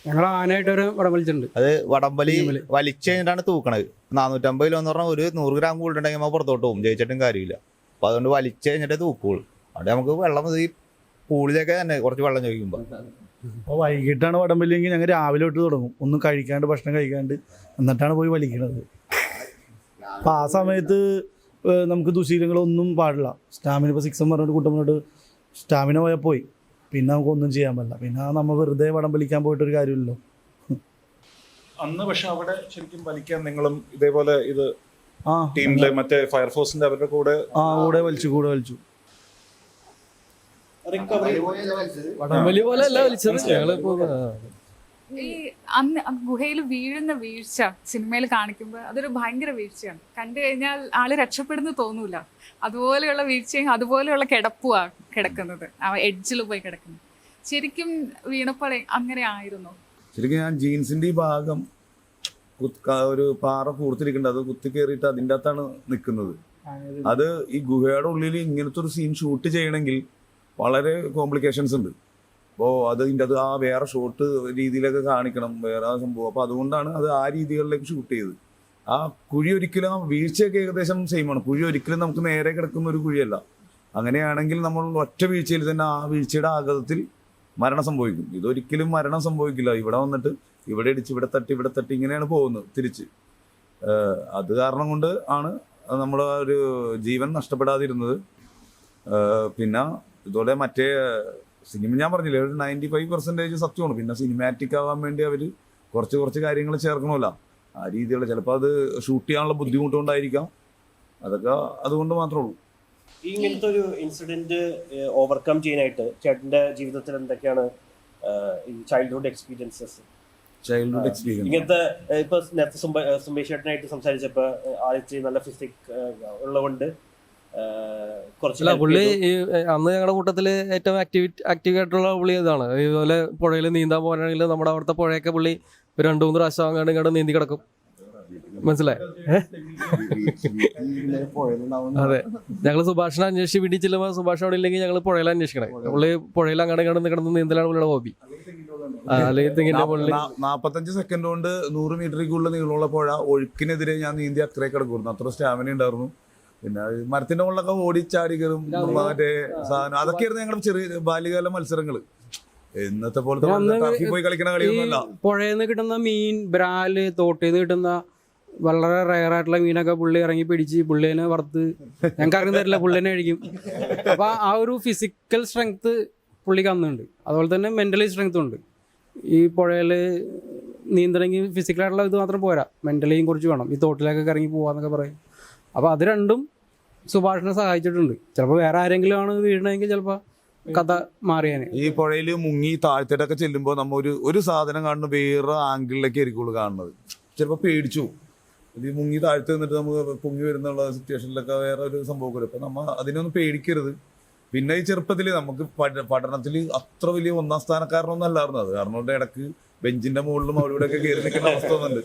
ഞങ്ങൾ ആനായിട്ടൊരു വടം വലിച്ചിട്ടുണ്ട്. അത് വടംവലി വലിച്ചു കഴിഞ്ഞിട്ടാണ് തൂക്കണത്. 450 കിലോ എന്ന് പറഞ്ഞാൽ ഒരു 100 ഗ്രാം കൂടുതലുണ്ടെങ്കിൽ നമ്മൾ പുറത്തോട്ട് പോകും, ജയിച്ചിട്ടും കാര്യമില്ല. അപ്പോൾ അതുകൊണ്ട് വലിച്ചു കഴിഞ്ഞിട്ടേ തൂക്കുള്ളൂ. അവിടെ നമുക്ക് വെള്ളം ഈ പൂളിലേക്ക് തന്നെ കുറച്ച് വെള്ളം ചോദിക്കുമ്പോൾ. അപ്പോൾ വൈകിട്ടാണ് വടംവലിയെങ്കിൽ ഞങ്ങൾ രാവിലെ തൊട്ട് തുടങ്ങും. ഒന്നും കഴിക്കാണ്ട്, ഭക്ഷണം കഴിക്കാണ്ട്, എന്നിട്ടാണ് പോയി വലിക്കുന്നത്. അപ്പോൾ ആ സമയത്ത് നമുക്ക് ദുശീലങ്ങളൊന്നും പാടില്ല. സ്റ്റാമിന ഇപ്പോൾ 6 പറഞ്ഞിട്ട് കൂട്ടം സ്റ്റാമിന പോയാൽ പോയി, പിന്നെ നമുക്കൊന്നും ചെയ്യാൻ പറ്റില്ല. പിന്നെ നമ്മൾ വെറുതെ വടം വലിക്കാൻ പോയിട്ടൊരു കാര്യമില്ലല്ലോ. അന്ന് പക്ഷെ അവിടെ ശരിക്കും വലിക്കാൻ നിങ്ങളും ഇതേപോലെ ഇത് ടീമിലെ മറ്റേ ഫയർഫോഴ്സിന്റെ അവരുടെ കൂടെ വലിച്ചു. വടംവലി പോലെ അല്ല വലിച്ചത്. ഞങ്ങളിപ്പോ ഈ അന്ന് ഗുഹയിൽ വീഴുന്ന വീഴ്ച സിനിമയിൽ കാണിക്കുമ്പോൾ അതൊരു ഭയങ്കര വീഴ്ചയാണ്. കണ്ടു കഴിഞ്ഞാൽ ആള് രക്ഷപ്പെടുന്നു തോന്നൂല. അതുപോലെയുള്ള വീഴ്ചയും അതുപോലെയുള്ള കിടപ്പുമാണ് കിടക്കുന്നത്, ആ എഡ്ജിൽ പോയി കിടക്കുന്നത്. ശരിക്കും വീണപ്പോൾ അങ്ങനെ ആയിരുന്നു? ശരിക്കും ഞാൻ ജീൻസിന്റെ ഈ ഭാഗം ഒരു പാറ കൂർത്തിരിക്കേണ്ടത്, അത് കുത്തി കയറിയിട്ട് അതിൻ്റെ അകത്താണ് നിൽക്കുന്നത്. അത് ഈ ഗുഹയുടെ ഉള്ളിൽ ഇങ്ങനത്തെ ഒരു സീൻ ഷൂട്ട് ചെയ്യണമെങ്കിൽ വളരെ കോംപ്ലിക്കേഷൻസ് ഉണ്ട്. അപ്പോൾ അത് ആ വേറെ ഷോട്ട് രീതിയിലൊക്കെ കാണിക്കണം, വേറെ സംഭവം. അപ്പോൾ അതുകൊണ്ടാണ് അത് ആ രീതികളിലേക്ക് ഷൂട്ട് ചെയ്തത്. ആ കുഴി ഒരിക്കലും വീഴ്ചയൊക്കെ ഏകദേശം സെയിമാണ്. കുഴി ഒരിക്കലും നമുക്ക് നേരെ കിടക്കുന്ന ഒരു കുഴിയല്ല. അങ്ങനെയാണെങ്കിൽ നമ്മൾ ഒറ്റ വീഴ്ചയിൽ തന്നെ ആ വീഴ്ചയുടെ ആഘാതത്തിൽ മരണം സംഭവിക്കും. ഇതൊരിക്കലും മരണം സംഭവിക്കില്ല. ഇവിടെ വന്നിട്ട് ഇവിടെ ഇടിച്ച് ഇവിടെ തട്ടി ഇങ്ങനെയാണ് പോകുന്നത് തിരിച്ച്. അത് കാരണം കൊണ്ട് ആണ് നമ്മുടെ ഒരു ജീവൻ നഷ്ടപ്പെടാതിരുന്നത്. പിന്നെ ഇതോടെ മറ്റേ സിനിമ ഞാൻ പറഞ്ഞില്ലേ, ഒരു 95% സത്യമാണ്. പിന്നെ സിനിമാറ്റിക് ആവാൻ വേണ്ടി അവർ കുറച്ച് കാര്യങ്ങൾ ചേർക്കണമല്ലോ. ആ രീതിയുള്ള ചിലപ്പോൾ അത് ഷൂട്ട് ചെയ്യാനുള്ള ബുദ്ധിമുട്ടുകൊണ്ടായിരിക്കാം. അതൊക്കെ അതുകൊണ്ട് മാത്രമേ ഉള്ളൂ. ഈ ഇങ്ങനത്തെ ഒരു ഇൻസിഡന്റ് ഓവർകം ചെയ്യാനായിട്ട് ചേട്ടന്റെ ജീവിതത്തിൽ എന്തൊക്കെയാണ് ഈ ചൈൽഡ്ഹുഡ് എക്സ്പീരിയൻസസ്? ചൈൽഡ്ഹുഡ് എക്സ്പീരിയൻസ് ഇങ്ങനത്തെ ഇപ്പൊ നേരത്തെ സുമേഷ് ചേട്ടനായിട്ട് സംസാരിച്ചപ്പോ ആദ്യത്തെ നല്ല ഫിസിക് ഉള്ളതുകൊണ്ട് കുറച്ച് അല്ല പുള്ളി ഈ അന്ന് ഞങ്ങളുടെ കൂട്ടത്തിൽ ഏറ്റവും ആക്റ്റീവ് ആയിട്ടുള്ള പുള്ളി ഇതാണ്. ഇതുപോലെ പുഴയിൽ നീന്താൻ പോകാനാണെങ്കിൽ നമ്മുടെ അവിടുത്തെ പുഴയൊക്കെ പുള്ളി ഒരു 2-3 പ്രാവശ്യം അങ്ങോട്ട് ഇങ്ങോട്ട് നീന്തി കിടക്കും. മനസ്സിലായി? അതെ, ഞങ്ങൾ സുഭാഷിനെ അന്വേഷിച്ച് വീട്ടിൽ ചെല്ലുമ്പോൾ സുഭാഷ് അവിടെ ഇല്ലെങ്കിൽ ഞങ്ങൾ പുഴയിൽ അന്വേഷിക്കണേ. പുള്ളി പുഴയിൽ അങ്ങോട്ട് ഇങ്ങോട്ട് കിടന്ന് നീന്തലാണ് പുള്ളിയുടെ ഹോബി. അല്ലെങ്കിൽ തെങ്ങിന്റെ പുള്ളി 45 സെക്കൻഡ് കൊണ്ട് 100 മീറ്ററിൽ കൂടുതൽ നീളമുള്ള പുഴ ഒഴുക്കിനെതിരെ ഞാൻ നീന്തി അത്രേ കിടക്കുന്നു. അത്ര സ്റ്റാമിന ഉണ്ടായിരുന്നു. പിന്നെ മരത്തിന്റെ മുകളിലൊക്കെ ഓടിച്ചാടി കയറും, മറ്റേ സാധനം അതൊക്കെയായിരുന്നു ഞങ്ങളുടെ ചെറിയ ബാല്യകാല മത്സരങ്ങൾ. ഇന്നത്തെ പോലത്തെ ടർഫിൽ പോയി കളിക്കുന്ന കളിയൊന്നുമല്ല. പുഴയിൽ നിന്ന് കിട്ടുന്ന മീൻ, ബ്രാല്, തോട്ടിൽ നിന്ന് കിട്ടുന്ന വളരെ റയറായിട്ടുള്ള മീനൊക്കെ പുള്ളി ഇറങ്ങി പിടിച്ച് പുള്ളിനെ വറുത്ത് ഞങ്ങൾക്ക് അറിയാൻ തരില്ല, പുള്ളിനെ കഴിക്കും. അപ്പോൾ ആ ഒരു ഫിസിക്കൽ സ്ട്രെങ്ത് പുള്ളിക്ക് അന്നുണ്ട്. അതുപോലെ തന്നെ മെൻ്റലി സ്ട്രെങ്ത്തും ഉണ്ട്. ഈ പുഴയിൽ നീന്തണമെങ്കിൽ ഫിസിക്കലായിട്ടുള്ള ഇത് മാത്രം പോരാ, മെൻ്റലിയും കുറിച്ച് വേണം. ഈ തോട്ടിലേക്കൊക്കെ ഇറങ്ങി പോകാമെന്നൊക്കെ പറയും. അപ്പോൾ അത് രണ്ടും സുഭാഷിനെ സഹായിച്ചിട്ടുണ്ട്. ചിലപ്പോൾ വേറെ ആരെങ്കിലും ആണ് വീഴണമെങ്കിൽ ചിലപ്പോൾ കഥ മാറിയാന്. ഈ പുഴയിൽ മുങ്ങി താഴ്ത്തിട്ടൊക്കെ ചെല്ലുമ്പോൾ നമ്മ ഒരു സാധനം കാണുന്ന വേറെ ആംഗിളിലേക്ക് ആയിരിക്കുള്ളൂ കാണുന്നത്. ചിലപ്പോൾ പേടിച്ചു ഇത് മുങ്ങി താഴ്ത്തി നിന്നിട്ട് നമുക്ക് പൊങ്ങി വരുന്നുള്ള സിറ്റുവേഷനിലൊക്കെ വേറെ ഒരു സംഭവം വരും. അപ്പം നമ്മൾ അതിനൊന്നും പേടിക്കരുത്. പിന്നെ ഈ ചെറുപ്പത്തിൽ നമുക്ക് പഠനത്തിൽ അത്ര വലിയ 1ാം സ്ഥാനക്കാരനൊന്നും അല്ലായിരുന്നു. അത് കാരണം ഇടയ്ക്ക് ബെഞ്ചിന്റെ മുകളിലും അവിടെ ഇവിടെയൊക്കെ കയറി നിൽക്കുന്ന അവസ്ഥ ഒന്നുണ്ട്.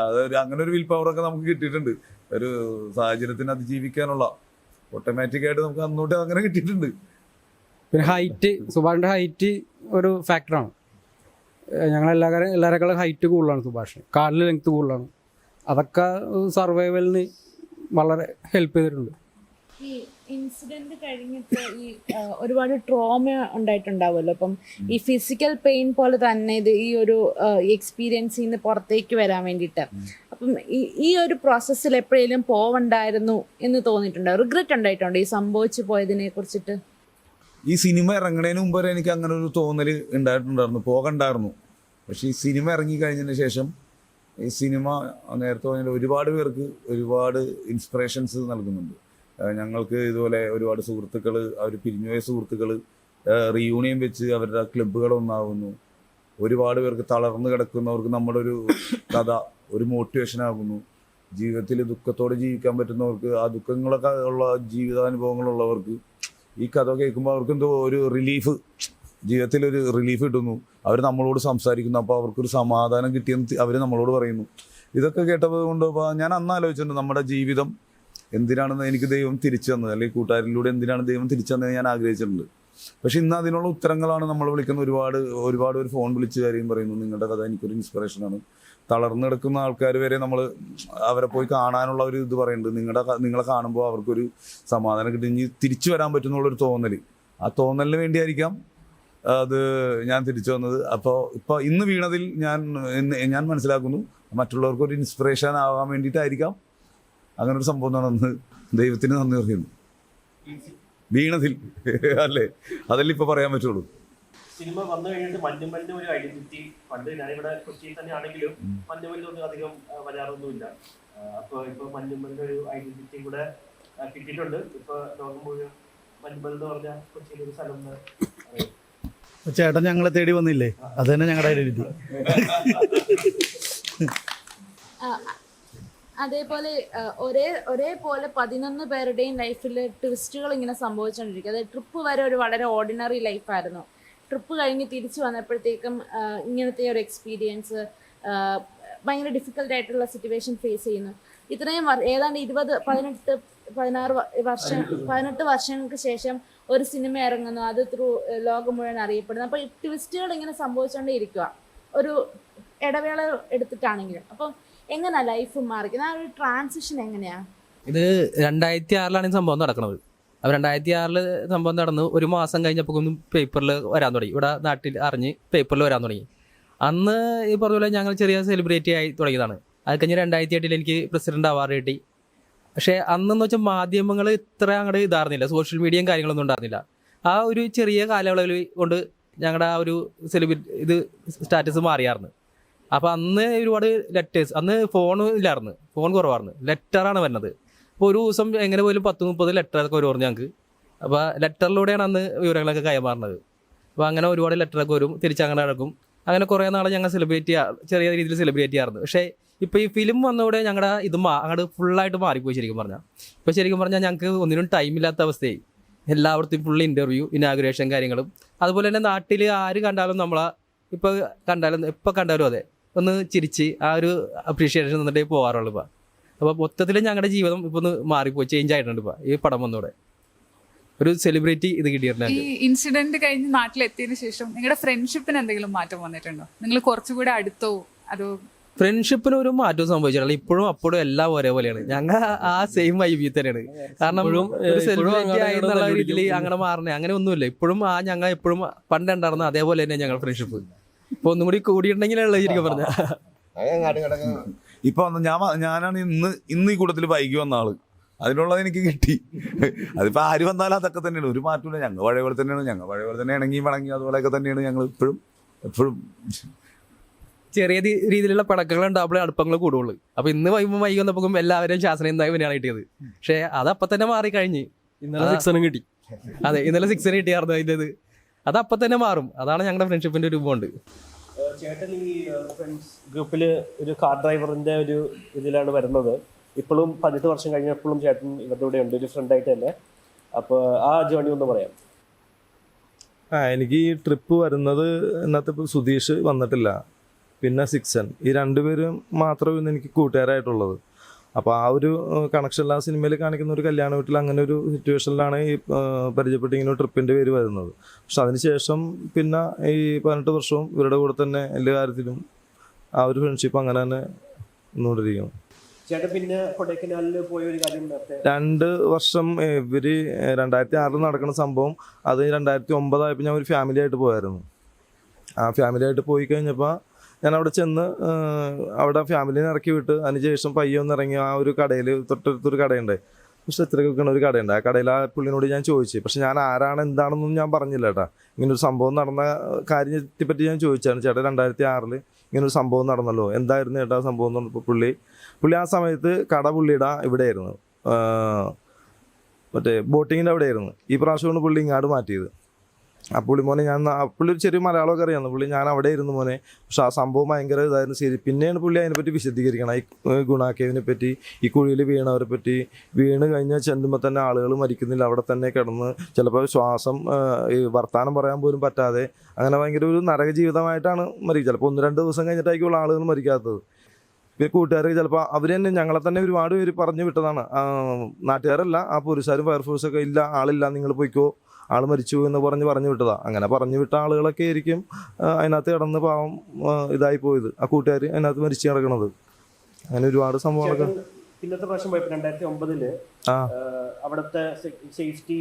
അതൊരു അങ്ങനെ ഒരു വിൽ പവറൊക്കെ നമുക്ക് കിട്ടിയിട്ടുണ്ട്. ഒരു സാഹചര്യത്തിന് അതിജീവിക്കാനുള്ള ഓട്ടോമാറ്റിക്കായിട്ട് നമുക്ക് അന്നോട്ട് അങ്ങനെ കിട്ടിയിട്ടുണ്ട്. പിന്നെ ഹൈറ്റ്, സുഭാഷിൻ്റെ ഹൈറ്റ് ഒരു ഫാക്ടറാണ്. എല്ലാവരെക്കാളും ഹൈറ്റ് കൂടുതലാണ് സുഭാഷിന്, കാലിന് ലെങ്ത് കൂടുതലാണ്. അതൊക്കെ സർവൈവലിന് വളരെ ഹെൽപ്പ് ചെയ്തിട്ടുണ്ട്. ഈ ഇൻസിഡന്റ് കഴിഞ്ഞിട്ട് ഈ ഒരുപാട് ട്രോമ ഉണ്ടായിട്ടുണ്ടാവുമല്ലോ. അപ്പം ഈ ഫിസിക്കൽ പെയിൻ പോലെ തന്നെ ഇത് ഈ ഒരു എക്സ്പീരിയൻസിൽ നിന്ന് പുറത്തേക്ക് വരാൻ വേണ്ടിയിട്ട് അപ്പം ഈ ഒരു പ്രോസസ്സിൽ എപ്പോഴേലും പോവണ്ടായിരുന്നു എന്ന് തോന്നിയിട്ടുണ്ടോ? റിഗ്രറ്റ് ഉണ്ടായിട്ടുണ്ടോ ഈ സംഭവിച്ചു പോയതിനെ കുറിച്ചിട്ട്? ഈ സിനിമ ഇറങ്ങുന്നതിന് മുമ്പ് വരെ എനിക്ക് അങ്ങനെ ഒരു തോന്നൽ ഉണ്ടായിട്ടുണ്ടായിരുന്നു, പോകണ്ടായിരുന്നു. പക്ഷേ ഈ സിനിമ ഇറങ്ങി കഴിഞ്ഞതിന് ശേഷം ഈ സിനിമ നേരത്തെ പറഞ്ഞാൽ ഒരുപാട് പേർക്ക് ഒരുപാട് ഇൻസ്പിറേഷൻസ് നൽകുന്നുണ്ട്. ഞങ്ങൾക്ക് ഇതുപോലെ ഒരുപാട് സുഹൃത്തുക്കൾ, അവർ പിരിഞ്ഞുപോയ സുഹൃത്തുക്കൾ റീയൂണിയൻ വെച്ച് അവരുടെ ക്ലബ്ബുകളൊന്നാകുന്നു. ഒരുപാട് പേർക്ക് തളർന്നു കിടക്കുന്നവർക്ക് നമ്മുടെ ഒരു കഥ ഒരു മോട്ടിവേഷൻ ആകുന്നു. ജീവിതത്തിൽ ദുഃഖത്തോടെ ജീവിക്കാൻ പറ്റുന്നവർക്ക്, ആ ദുഃഖങ്ങളൊക്കെ ഉള്ള ജീവിതാനുഭവങ്ങളുള്ളവർക്ക് ഈ കഥ കേൾക്കുമ്പോൾ അവർക്ക് എന്തോ ഒരു റിലീഫ്, ജീവിതത്തിലൊരു റിലീഫ് കിട്ടുന്നു. അവർ നമ്മളോട് സംസാരിക്കുന്നു. അപ്പോൾ അവർക്കൊരു സമാധാനം കിട്ടിയെന്ന് അവർ നമ്മളോട് പറയുന്നു. ഇതൊക്കെ കേട്ടപ്പോൾ കൊണ്ട് ഞാൻ അന്ന് ആലോചിച്ചിട്ടുണ്ട്, നമ്മുടെ ജീവിതം എന്തിനാണെന്ന് എനിക്ക് ദൈവം തിരിച്ചു തന്നത്, അല്ലെങ്കിൽ കൂട്ടുകാരിലൂടെ എന്തിനാണ് ദൈവം തിരിച്ചു തന്നത് ഞാൻ ആഗ്രഹിച്ചിട്ടുണ്ട്. പക്ഷെ ഇന്ന് അതിനുള്ള ഉത്തരങ്ങളാണ് നമ്മൾ വിളിക്കുന്ന. ഒരുപാട് ഒരു ഫോൺ വിളിച്ച് കാര്യം പറയുന്നു, നിങ്ങളുടെ കഥ എനിക്കൊരു ഇൻസ്പിറേഷനാണ്. തളർന്നു കിടക്കുന്ന ആൾക്കാർ വരെ നമ്മൾ അവരെ പോയി കാണാനുള്ള ഒരു ഇത് പറയുന്നുണ്ട്. നിങ്ങളെ കാണുമ്പോൾ അവർക്കൊരു സമാധാനം കിട്ടി, ഇനി തിരിച്ചു വരാൻ പറ്റുന്നുള്ളൊരു തോന്നൽ. ആ തോന്നലിന് വേണ്ടിയായിരിക്കാം അത് ഞാൻ തിരിച്ചു വന്നത്. ഇപ്പോൾ ഇന്ന് വീണതിൽ ഞാൻ മനസ്സിലാക്കുന്നു മറ്റുള്ളവർക്കൊരു ഇൻസ്പിറേഷൻ ആവാൻ വേണ്ടിയിട്ടായിരിക്കാം അങ്ങനെ ഒരു സംഭവം നടന്ന് ദൈവത്തിന് നന്ദി പറയുന്നു. വീണതിൽ അല്ലേ, അതല്ലേ ഇപ്പൊ പറയാൻ പറ്റുള്ളൂ. സിനിമ വന്നു കഴിഞ്ഞിട്ട് മഞ്ഞുമലിന്റെ ഒരു ഐഡന്റിറ്റി, പണ്ട് ഞാനിവിടെ കൊച്ചിയിൽ തന്നെ ആണെങ്കിലും മഞ്ഞുമലിനൊന്നും അധികം വരാറൊന്നുമില്ല. അപ്പൊ ഇപ്പൊ മഞ്ഞുമലിന്റെ ഒരു ഐഡന്റിറ്റി കൂടെ കിട്ടിയിട്ടുണ്ട്. ഇപ്പൊ ലോകം മുഴുവൻ മഞ്ഞുമൽ എന്ന് പറഞ്ഞ കൊച്ചിയിലെ ഒരു സ്ഥലം ചേട്ടൻ ഞങ്ങളെ തേടി വന്നില്ലേ, അത് തന്നെ ഞങ്ങളുടെ ഐഡന്റിറ്റി. അതേപോലെ ഒരേപോലെ 11 പേരുടെയും ലൈഫിൽ ട്വിസ്റ്റുകൾ ഇങ്ങനെ സംഭവിച്ചുകൊണ്ടിരിക്കും. അതായത് ട്രിപ്പ് വരെ ഒരു വളരെ ഓർഡിനറി ലൈഫായിരുന്നു. ട്രിപ്പ് കഴിഞ്ഞ് തിരിച്ചു വന്നപ്പോഴത്തേക്കും ഇങ്ങനത്തെ ഒരു എക്സ്പീരിയൻസ്, ഭയങ്കര ഡിഫിക്കൽട്ടായിട്ടുള്ള സിറ്റുവേഷൻ ഫേസ് ചെയ്യുന്നു. ഇത്രയും ഏതാണ്ട് 18 വർഷങ്ങൾക്ക് ശേഷം ഒരു സിനിമ ഇറങ്ങുന്നു, അത് ലോകം മുഴുവൻ അറിയപ്പെടുന്നു. അപ്പോൾ ഈ ട്വിസ്റ്റുകൾ ഇങ്ങനെ സംഭവിച്ചുകൊണ്ടേ ഇരിക്കുക, ഒരു ഇടവേള എടുത്തിട്ടാണെങ്കിലും. അപ്പം എങ്ങനെയാ ലൈഫ് മാറിക്കുന്നത്? ആ ഒരു ട്രാൻസിഷൻ എങ്ങനെയാ? ഇത് 2006 ഈ സംഭവം നടക്കുന്നത്. അപ്പോൾ 2006 സംഭവം നടന്ന് ഒരു മാസം കഴിഞ്ഞപ്പോൾ ഒന്നും പേപ്പറിൽ വരാൻ തുടങ്ങി, ഇവിടെ നാട്ടിൽ അറിഞ്ഞ് പേപ്പറിൽ വരാൻ തുടങ്ങി. അന്ന് ഈ പറഞ്ഞ പോലെ ഞങ്ങൾ ചെറിയ സെലിബ്രിറ്റി ആയി തുടങ്ങിയതാണ്. അത് കഴിഞ്ഞ് 2008 എനിക്ക് പ്രസിഡന്റ് അവാർഡ് കിട്ടി. പക്ഷേ അന്നെന്ന് വെച്ചാൽ മാധ്യമങ്ങൾ ഇത്ര അങ്ങോട്ട് ഇതായിരുന്നില്ല, സോഷ്യൽ മീഡിയയും കാര്യങ്ങളൊന്നും ഉണ്ടായിരുന്നില്ല. ആ ഒരു ചെറിയ കാലയളവിൽ കൊണ്ട് ഞങ്ങളുടെ ആ ഒരു സ്റ്റാറ്റസ് മാറിയായിരുന്നു. അപ്പോൾ അന്ന് ഒരുപാട് ലെറ്റേഴ്സ്, അന്ന് ഫോൺ ഇല്ലായിരുന്നു, ഫോൺ കുറവായിരുന്നു, ലെറ്ററാണ് വരുന്നത്. അപ്പോൾ ഒരു ദിവസം എങ്ങനെ പോലും 10-30 ലെറ്ററൊക്കെ വരും ഞങ്ങൾക്ക്. അപ്പോൾ ലെറ്ററിലൂടെയാണ് അന്ന് വിവരങ്ങളൊക്കെ കൈമാറുന്നത്. അപ്പോൾ അങ്ങനെ ഒരുപാട് ലെറ്ററൊക്കെ വരും, തിരിച്ചങ്ങനെ നടക്കും. അങ്ങനെ കുറേ നാളെ ഞങ്ങൾ ചെറിയ രീതിയിൽ സെലിബ്രേറ്റ് ചെയ്യാറുണ്ട്. പക്ഷേ ഇപ്പോൾ ഈ ഫിലിം വന്നതോടെ ഞങ്ങളുടെ ഇത് അങ്ങോട്ട് ഫുള്ളായിട്ട് മാറിപ്പോയി ശരിക്കും പറഞ്ഞാൽ. ഇപ്പോൾ ശരിക്കും പറഞ്ഞാൽ ഞങ്ങൾക്ക് ഒന്നിനും ടൈമില്ലാത്ത അവസ്ഥയായി. എല്ലായിടത്തും ഫുൾ ഇൻ്റർവ്യൂ, ഇനാഗുറേഷൻ കാര്യങ്ങളും. അതുപോലെ തന്നെ നാട്ടിൽ ആര് കണ്ടാലും നമ്മളെ ഇപ്പോൾ കണ്ടാലും അതെ ഒന്ന് ചിരിച്ച് ആ ഒരു അപ്രീഷിയേഷൻ തന്നിട്ടേ പോകാറുള്ളൂ ഇപ്പോൾ. അപ്പോൾ മൊത്തത്തിൽ ഞങ്ങളുടെ ജീവിതം ഇപ്പോൾ ഒന്ന് മാറിപ്പോയി, ചേഞ്ച് ആയിട്ടുണ്ട് ഇപ്പോൾ ഈ പടം വന്നതോടെ. ഒരു സെലിബ്രിറ്റി ഇത് കിട്ടിയിട്ടുണ്ട്. ഈ ഇൻസിഡന്റ് കഴിഞ്ഞ് നാട്ടിലെത്തിയതിനു ശേഷം നിങ്ങളുടെ ഫ്രണ്ട്ഷിപ്പിന് എന്തെങ്കിലും മാറ്റം വന്നിട്ടുണ്ടോ? നിങ്ങൾ കുറച്ചുകൂടെ അടുത്തോ അതോ? ഫ്രണ്ട്ഷിപ്പിന് ഒരു മാറ്റവും സംഭവിച്ചിട്ടില്ല. ഇപ്പോഴും അപ്പോഴും എല്ലാം ഒരേപോലെയാണ്. ഞങ്ങൾ ആ സെയിം വൈബിൽ തന്നെയാണ്. കാരണം ഒരു സെലിബ്രിറ്റി ആയിരുന്നുള്ള രീതിയിൽ അങ്ങനെ മാറണേ അങ്ങനെ ഒന്നുമില്ല. ഇപ്പോഴും ഞങ്ങൾ എപ്പോഴും പണ്ടുണ്ടായിരുന്ന അതേപോലെ തന്നെ ഞങ്ങൾ ഫ്രണ്ട്ഷിപ്പ്. ഇപ്പൊ ഒന്നും കൂടി കൂടിയിട്ടുണ്ടെങ്കിലുള്ള ശരിക്കും പറഞ്ഞ ഇപ്പൊ ഞാനാണ് ഇന്ന് ഈ കൂട്ടത്തിൽ വൈകി വന്ന ആള്. അതിനുള്ളത് എനിക്ക് കിട്ടി. അതിപ്പോ ആര് വന്നാലും അതൊക്കെ തന്നെയാണ്, ഒരു മാറ്റമില്ല. ഞങ്ങൾ പഴയ പോലെ തന്നെ ഇണങ്ങി വണങ്ങി അതുപോലെയൊക്കെ തന്നെയാണ് ഞങ്ങൾ എപ്പോഴും ചെറിയ രീതിയിലുള്ള പടക്കങ്ങൾ ഉണ്ടാകുമ്പോഴേ അടുപ്പങ്ങൾ കൂടുള്ളൂ. അപ്പൊ ഇന്ന് വൈകി വന്നപ്പോൾ എല്ലാവരും ശാസനം എന്തായി തന്നെയാണ് കിട്ടിയത്. പക്ഷെ അതപ്പം തന്നെ മാറിക്കഴിഞ്ഞ് ഇന്നലെ 6 കിട്ടി. അതെ, ഇന്നലെ 6 കിട്ടിയായിരുന്നു അതിൻ്റെത്. അതപ്പം തന്നെ മാറും. അതാണ് ഞങ്ങളുടെ ഫ്രണ്ട്ഷിപ്പിന്റെ ഒരു ബോണ്ട്. ചേട്ടൻ ഈ ഫ്രണ്ട്സ് ഗ്രൂപ്പിൽ ഒരു കാർ ഡ്രൈവറിന്റെ ഒരു ഇതിലാണ് വരുന്നത്. ഇപ്പോഴും 18 വർഷം കഴിഞ്ഞപ്പോഴും ചേട്ടൻ ഇവരുടെ കൂടെ ഉണ്ട്, ഒരു ഫ്രണ്ടായിട്ട് തന്നെ. അപ്പോൾ ആ ജേണി ഒന്ന് പറയാം. എനിക്ക് ഈ ട്രിപ്പ് വരുന്നത് ഇന്നത്തെ സുധീഷ് വന്നിട്ടില്ല, പിന്നെ സിക്സൻ, ഈ രണ്ടുപേരും മാത്രമേ ഇന്ന് എനിക്ക് കൂട്ടുകാരായിട്ടുള്ളത്. അപ്പോൾ ആ ഒരു കണക്ഷൻ ആ സിനിമയിൽ കാണിക്കുന്ന ഒരു കല്യാണ വീട്ടിൽ അങ്ങനെ ഒരു സിറ്റുവേഷനിലാണ് ഈ പരിചയപ്പെട്ട് ഇങ്ങനെ ട്രിപ്പിൻ്റെ പേര് വരുന്നത്. പക്ഷെ അതിനുശേഷം പിന്നെ ഈ 18 വർഷവും ഇവരുടെ കൂടെ തന്നെ എല്ലാ കാര്യത്തിലും ആ ഒരു ഫ്രണ്ട്ഷിപ്പ് അങ്ങനെ തന്നെ നിന്നുകൊണ്ടിരിക്കുന്നു. ചേട്ടൻ പിന്നെ കൊടൈക്കനാലിൽ പോയ ഒരു കാര്യം 2 വർഷം ഇവർ 2006 നടക്കുന്ന സംഭവം, അത് 2009 ആയപ്പോൾ ഞാൻ ഒരു ഫാമിലി ആയിട്ട് പോയായിരുന്നു. ആ ഫാമിലി ആയിട്ട് പോയി കഴിഞ്ഞപ്പോൾ ഞാൻ അവിടെ ചെന്ന് അവിടെ ഫാമിലിനെ ഇറക്കി വിട്ട് അതിനുശേഷം പയ്യെ ഒന്ന് ഇറങ്ങി ആ ഒരു കടയിൽ തൊട്ടടുത്തൊരു കടയുണ്ട്, പുസ്തകത്തിലൊക്കെ വെക്കുന്ന ഒരു കടയുണ്ട്. ആ കടയിൽ ആ പുള്ളിനോട് ഞാൻ ചോദിച്ചു. പക്ഷെ ഞാൻ ആരാണ് എന്താണെന്നൊന്നും ഞാൻ പറഞ്ഞില്ല കേട്ടാ. ഇങ്ങനൊരു സംഭവം നടന്ന കാര്യത്തെപ്പറ്റി ഞാൻ ചോദിച്ചാണ്. ചേട്ടാ 2006 ഇങ്ങനൊരു സംഭവം നടന്നല്ലോ, എന്തായിരുന്നു ചേട്ടാ സംഭവം എന്ന് പറഞ്ഞപ്പോൾ പുള്ളി ആ സമയത്ത് കട പുള്ളിയുടെ ഇവിടെ ആയിരുന്നു, മറ്റേ ബോട്ടിങ്ങിൻ്റെ അവിടെ ആയിരുന്നു. ഈ പ്രാവശ്യമാണ് പുള്ളി ഇങ്ങോട്ട് മാറ്റിയത്. ആ പുള്ളി മോനെ പുള്ളി ഒരു ചെറിയ മലയാളമൊക്കെ അറിയാമെന്ന് പുള്ളി, ഞാൻ അവിടെ ഇരുന്നു മോനെ. പക്ഷെ ആ സംഭവം ഭയങ്കര ഇതായിരുന്നു. ശരി, പിന്നെയാണ് പുള്ളി അതിനെപ്പറ്റി വിശദീകരിക്കണം. ഈ ഗുണാക്കേവിനെ പറ്റി, ഈ കുഴിയിൽ വീണവരെ പറ്റി. വീണ് കഴിഞ്ഞാൽ ചെല്ലുമ്പോൾ തന്നെ ആളുകൾ മരിക്കുന്നില്ല, അവിടെ തന്നെ കിടന്ന് ചിലപ്പോൾ ശ്വാസം ഈ വർത്താനം പറയാൻ പോലും പറ്റാതെ അങ്ങനെ ഭയങ്കര ഒരു നരക ജീവിതമായിട്ടാണ് മരിക്കുക. ചിലപ്പോൾ 1-2 ദിവസം കഴിഞ്ഞിട്ടായിരിക്കും ആളുകൾ മരിക്കാത്തത്. പിന്നെ കൂട്ടുകാർ ചിലപ്പോൾ അവർ തന്നെ ഞങ്ങളെ തന്നെ ഒരുപാട് പേര് പറഞ്ഞു വിട്ടതാണ്. നാട്ടുകാരല്ല, ആ പോലീസുകാരും ഫയർഫോഴ്സൊക്കെ ഇല്ല, ആളില്ല, നിങ്ങൾ പോയിക്കോ, ആൾ മരിച്ചു എന്ന് പറഞ്ഞു വിട്ടതാ. അങ്ങനെ പറഞ്ഞു വിട്ട ആളുകളൊക്കെ ആയിരിക്കും അതിനകത്ത് കിടന്ന് പാവം ഇതായി പോയത്, ആ കൂട്ടുകാർ അതിനകത്ത് മരിച്ചു കിടക്കണത്. അങ്ങനെ ഒരുപാട് സംഭവങ്ങളൊക്കെ. പിന്നത്തെ പ്രാവശ്യം പോയപ്പോൾ 2009 അവിടുത്തെ സേഫ്റ്റി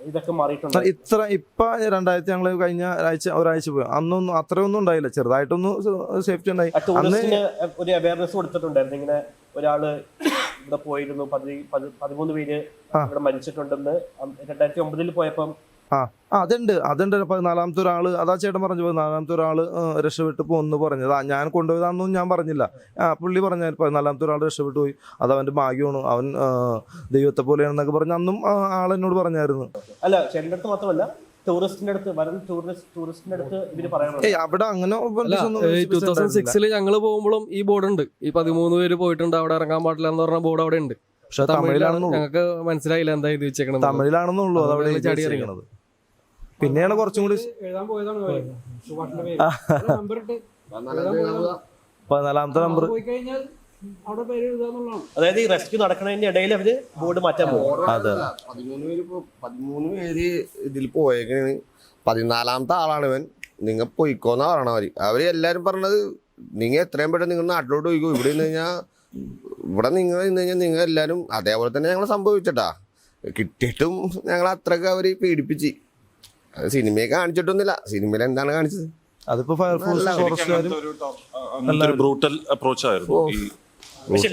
ഇതൊക്കെ മാറിയിട്ടുണ്ട്. ഇപ്പൊ 2000 ഞങ്ങൾ കഴിഞ്ഞ ഒരാഴ്ച പോയി, അന്നൊന്നും അത്രയൊന്നും ഉണ്ടായില്ല, ചെറുതായിട്ടൊന്നും സേഫ്റ്റി ഉണ്ടായി. ടൂറിസ്റ്റിന് ഒരു അവയർനെസ് കൊടുത്തിട്ടുണ്ടായിരുന്നു. ഇങ്ങനെ ഒരാള് ഇവിടെ പോയിരുന്നു, 13 പേര് ഇവിടെ മരിച്ചിട്ടുണ്ടെന്ന് 2009 പോയപ്പം. അതുണ്ട് 14ാമത്തെ ഒരാള്, അതാ ചേട്ടൻ പറഞ്ഞു, 14ാമത്തെ ഒരാള് രക്ഷപ്പെട്ടു പോന്ന് പറഞ്ഞത്. ഞാൻ കൊണ്ടുപോയതാണെന്നും ഞാൻ പറഞ്ഞില്ല. പുള്ളി പറഞ്ഞ 14ാമത്തെ ഒരാൾ രക്ഷപ്പെട്ടു പോയി, അത് അവന്റെ ഭാഗ്യമാണ്, അവൻ ദൈവത്തെ പോലെയാണെന്നൊക്കെ പറഞ്ഞ് അന്നും ആളെന്നോട് പറഞ്ഞായിരുന്നു. അല്ല, ചേട്ടൻ്റെ അടുത്ത് മാത്രമല്ല, ടൂറിസ്റ്റിന്റെ അടുത്ത് ഇവര് പറയാറുണ്ട്. അവിടെ അങ്ങനെ 2006 ഞങ്ങള് പോകുമ്പോഴും ഈ ബോർഡ് ഉണ്ട്, ഈ 13 പേര് പോയിട്ടുണ്ട്, അവിടെ ഇറങ്ങാൻ പാടില്ല എന്ന് പറഞ്ഞ ബോർഡ് അവിടെ ഉണ്ട്. പക്ഷെ തമിഴിലാണെന്നുള്ളൂ, ഞങ്ങൾക്ക് മനസ്സിലായില്ല എന്താ ഇത് വെച്ചേക്കണം. തമിഴിലാണെന്നുള്ളൂ അത് അവിടെ ചാടി ഇറങ്ങണത്. പിന്നെയാണ് കുറച്ചും കൂടി 14ാമത്തെ നമ്പർ. അതായത് ഈ റെസ്ക്യൂ നടക്കുന്നതിന്റെ ഇടയിൽ അവര് ബോർഡ് മാറ്റാൻ പോകും. 13 പേര് ഇതിൽ പോയേക്കാണ്. 14ാമത്തെ ആളാണ് ഇവൻ. നിങ്ങൾ പോയിക്കോന്നാ പറയണവര്. അവര് എല്ലാരും പറഞ്ഞത് നിങ്ങൾ എത്രയും പെട്ടെന്ന് നിങ്ങൾ നാട്ടിലോട്ട് പോയിക്കോ, ഇവിടെ നിന്ന് കഴിഞ്ഞാൽ നിങ്ങൾ എല്ലാവരും അതേപോലെ തന്നെ ഞങ്ങൾ സംഭവിച്ചട്ടാ. കിട്ടിയിട്ടും ഞങ്ങൾ അത്രക്ക് അവര് പീഡിപ്പിച്ച്. അത് സിനിമയെ കാണിച്ചിട്ടൊന്നുമില്ല. സിനിമയിൽ എന്താണ് കാണിച്ചത്? അതിപ്പോ ഫയർഫോഴ്സ് ഫോറസ്റ്റുകാരും ബ്രൂട്ടൽ അപ്രോച്ച് ആയിരുന്നു.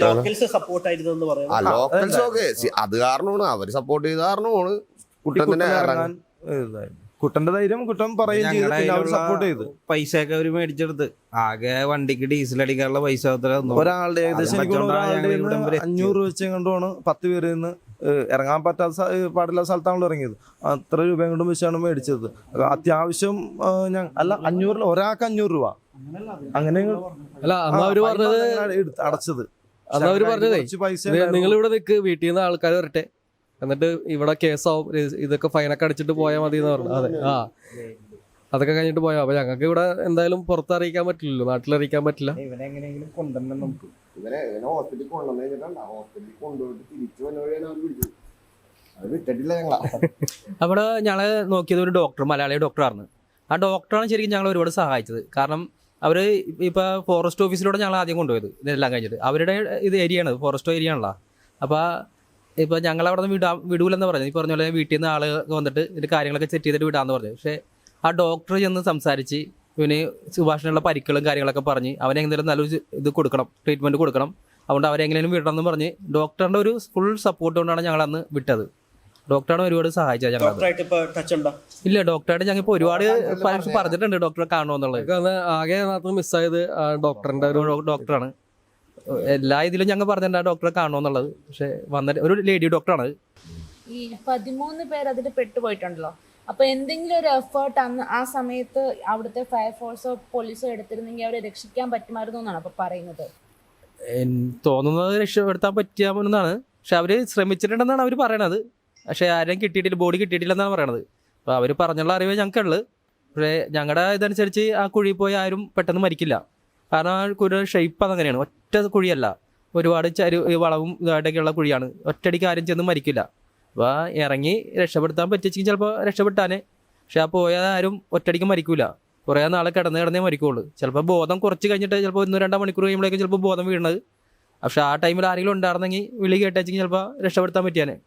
ലോക്കൽസ് സപ്പോർട്ട് ആയിരുന്നു പറയാം. ലോക്കൽസ് ഓക്കെ, അത് കാരണമാണ് അവര് സപ്പോർട്ട് ചെയ്ത കാരണമാണ് കുട്ടൻ തന്നെ കുട്ടന്റെ ധൈര്യം കുട്ടൻ പറയുകയും ചെയ്തു, പിന്നെ അവർ സപ്പോർട്ട് ചെയ്തു. പൈസയൊക്കെ അവര് മേടിച്ചെടുത്ത് ആകെ വണ്ടിക്ക് ഡീസൽ അടിക്കാനുള്ള പൈസ ഒരാളുടെ ഏകദേശം എനിക്ക് തോന്നുന്നു ഒരാളുടെ 500 രൂപ വെച്ച് കൊണ്ടുമാണ് 10 പേരിൽ നിന്ന് ഇറങ്ങാൻ പറ്റാത്ത പാടില്ലാത്ത സ്ഥലത്താണല്ലോ ഇറങ്ങിയത്. അത്ര രൂപയും കൊണ്ടും വെച്ചാണ് മേടിച്ചത്. അത്യാവശ്യം അല്ല 500 ഒരാൾക്ക് 500 രൂപ അങ്ങനെ അല്ല അന്ന് അവര് പറഞ്ഞത് അടച്ചത്. അന്ന് അവര് പറഞ്ഞതേ പൈസ നിങ്ങൾ ഇവിടെ നിൽക്ക്, വീട്ടിൽ നിന്ന് ആൾക്കാർ വരട്ടെ, എന്നിട്ട് ഇവിടെ കേസാവും, ഇതൊക്കെ ഫൈനൊക്കെ അടിച്ചിട്ട് പോയാൽ മതി എന്ന് പറഞ്ഞു. അതെ, അതൊക്കെ കഴിഞ്ഞിട്ട് പോയാൽ. അപ്പൊ ഞങ്ങൾക്ക് ഇവിടെ എന്തായാലും പുറത്തറിയിക്കാൻ പറ്റില്ലല്ലോ, നാട്ടിലറിയിക്കാൻ പറ്റില്ല. ഇവനെങ്ങനെയെങ്കിലും കൊണ്ടുവരണം നമുക്ക്. ഇവരെ ഹോസ്പിറ്റലിൽ കൊണ്ടുവന്നു കഴിഞ്ഞിട്ടാണ് ഹോസ്പിറ്റലിൽ കൊണ്ടുപോയിട്ട് തിരിച്ചു വന്നവരെയാണ് അവർ പിടിച്ചത്. അത് വിട്ടിട്ടില്ല ഞങ്ങളാ. അവിടെ ഞങ്ങളെ നോക്കിയത് ഒരു ഡോക്ടർ, മലയാളി ഡോക്ടറായിരുന്നു. ആ ഡോക്ടറാണ് ശരിക്കും ഞങ്ങൾ ഒരുപാട് സഹായിച്ചത്. കാരണം അവർ ഇപ്പോൾ ഫോറസ്റ്റ് ഓഫീസിലൂടെ ഞങ്ങൾ ആദ്യം കൊണ്ടുപോയത് ഇതെല്ലാം കഴിഞ്ഞിട്ട്. അവരുടെ ഇത് ഏരിയയാണ്, ഫോറസ്റ്റ് ഏരിയ ആണല്ലോ. അപ്പോൾ ഇപ്പോൾ ഞങ്ങളവിടെ നിന്ന് വിടൂലെന്ന് പറഞ്ഞു. ഈ പറഞ്ഞ പോലെ വീട്ടിൽ നിന്ന് ആളുകൾ വന്നിട്ട് ഇതിൻ്റെ കാര്യങ്ങളൊക്കെ സെറ്റ് ചെയ്തിട്ട് വിടാമെന്ന് പറഞ്ഞു. പക്ഷേ ആ ഡോക്ടർ ചെന്ന് സംസാരിച്ച് ഇവന് സുഭാഷിനുള്ള പരിക്കുകളും കാര്യങ്ങളൊക്കെ പറഞ്ഞ് അവനെന്തെങ്കിലും നല്ലൊരു ഇത് കൊടുക്കണം, ട്രീറ്റ്മെൻറ്റ് കൊടുക്കണം, അതുകൊണ്ട് അവരെങ്ങനെയും വിടണം എന്ന് പറഞ്ഞ് ഡോക്ടറിൻ്റെ ഒരു ഫുൾ സപ്പോർട്ട് കൊണ്ടാണ് ഞങ്ങളന്ന് വിട്ടത്. ഡോക്ടറാണ് ഒരുപാട് സഹായിച്ചത് ഞങ്ങൾ. ഇല്ല, ഡോക്ടറായിട്ട് ഞങ്ങൾ ഇപ്പോൾ ഒരുപാട് പറഞ്ഞിട്ടുണ്ട് ഡോക്ടറെ കാണണമെന്നുള്ളത്. ആകെ മാത്രം മിസ്സായത് ഡോക്ടറിന്റെ ഒരു ഡോക്ടറാണ്. എല്ലാ ഇതിലും ഞങ്ങൾ പറഞ്ഞിട്ടുണ്ട് ആ ഡോക്ടറെ കാണണമെന്നുള്ളത്. പക്ഷെ വന്നിട്ട് ഒരു ലേഡി ഡോക്ടറാണ്. ഈ 13 പേർ അതിൽ പെട്ടുപോയിട്ടുണ്ടല്ലോ, അപ്പൊ എന്തെങ്കിലും ഒരു എഫേർട്ട് അന്ന് ആ സമയത്ത് അവിടുത്തെ ഫയർഫോഴ്സോ പോലീസോ എടുത്തിരുന്നെങ്കിൽ അവരെ രക്ഷിക്കാൻ പറ്റുമായിരുന്നു എന്നാണ് അപ്പൊ പറയുന്നത്. തോന്നുന്നത് രക്ഷപ്പെടുത്താൻ പറ്റിയാമെന്നാണ്. പക്ഷെ അവർ ശ്രമിച്ചിട്ടുണ്ടെന്നാണ് അവർ പറയണത്. പക്ഷേ ആരെയും കിട്ടിയിട്ടില്ല, ബോഡി കിട്ടിയിട്ടില്ലെന്നാണ് പറയണത്. അപ്പോൾ അവർ പറഞ്ഞുള്ള അറിവേ ഞങ്ങൾക്കുള്ളു. പക്ഷേ ഞങ്ങളുടെ ഇതനുസരിച്ച് ആ കുഴി പോയി ആരും പെട്ടെന്ന് മരിക്കില്ല. കാരണം ആ കുഴി ഷേപ്പ് അതങ്ങനെയാണ്, ഒറ്റ കുഴിയല്ല, ഒരുപാട് വളവും ഇതായിട്ടൊക്കെയുള്ള കുഴിയാണ്. ഒറ്റയടിക്ക് ആരും ചെന്ന് മരിക്കില്ല. അപ്പോൾ ഇറങ്ങി രക്ഷപ്പെടുത്താൻ പറ്റിച്ചെങ്കിൽ ചിലപ്പോൾ രക്ഷപ്പെട്ടാനേ. പക്ഷെ ആ പോയാൽ ആരും ഒറ്റയടിക്ക് മരിക്കൂല, കുറേ നാളെ കിടന്നേ മരിക്കുള്ളൂ. ചിലപ്പോൾ ബോധം കുറച്ച് കഴിഞ്ഞിട്ട് ചിലപ്പോൾ 1-2 മണിക്കൂർ കഴിയുമ്പോഴേക്കും ചിലപ്പോൾ ബോധം വീണത്. പക്ഷെ ആ ടൈമിൽ ആരെങ്കിലും ഉണ്ടായിരുന്നെങ്കിൽ വിളി കേട്ടെങ്കിൽ ചിലപ്പോൾ രക്ഷപ്പെടുത്താൻ പറ്റിയാനേ.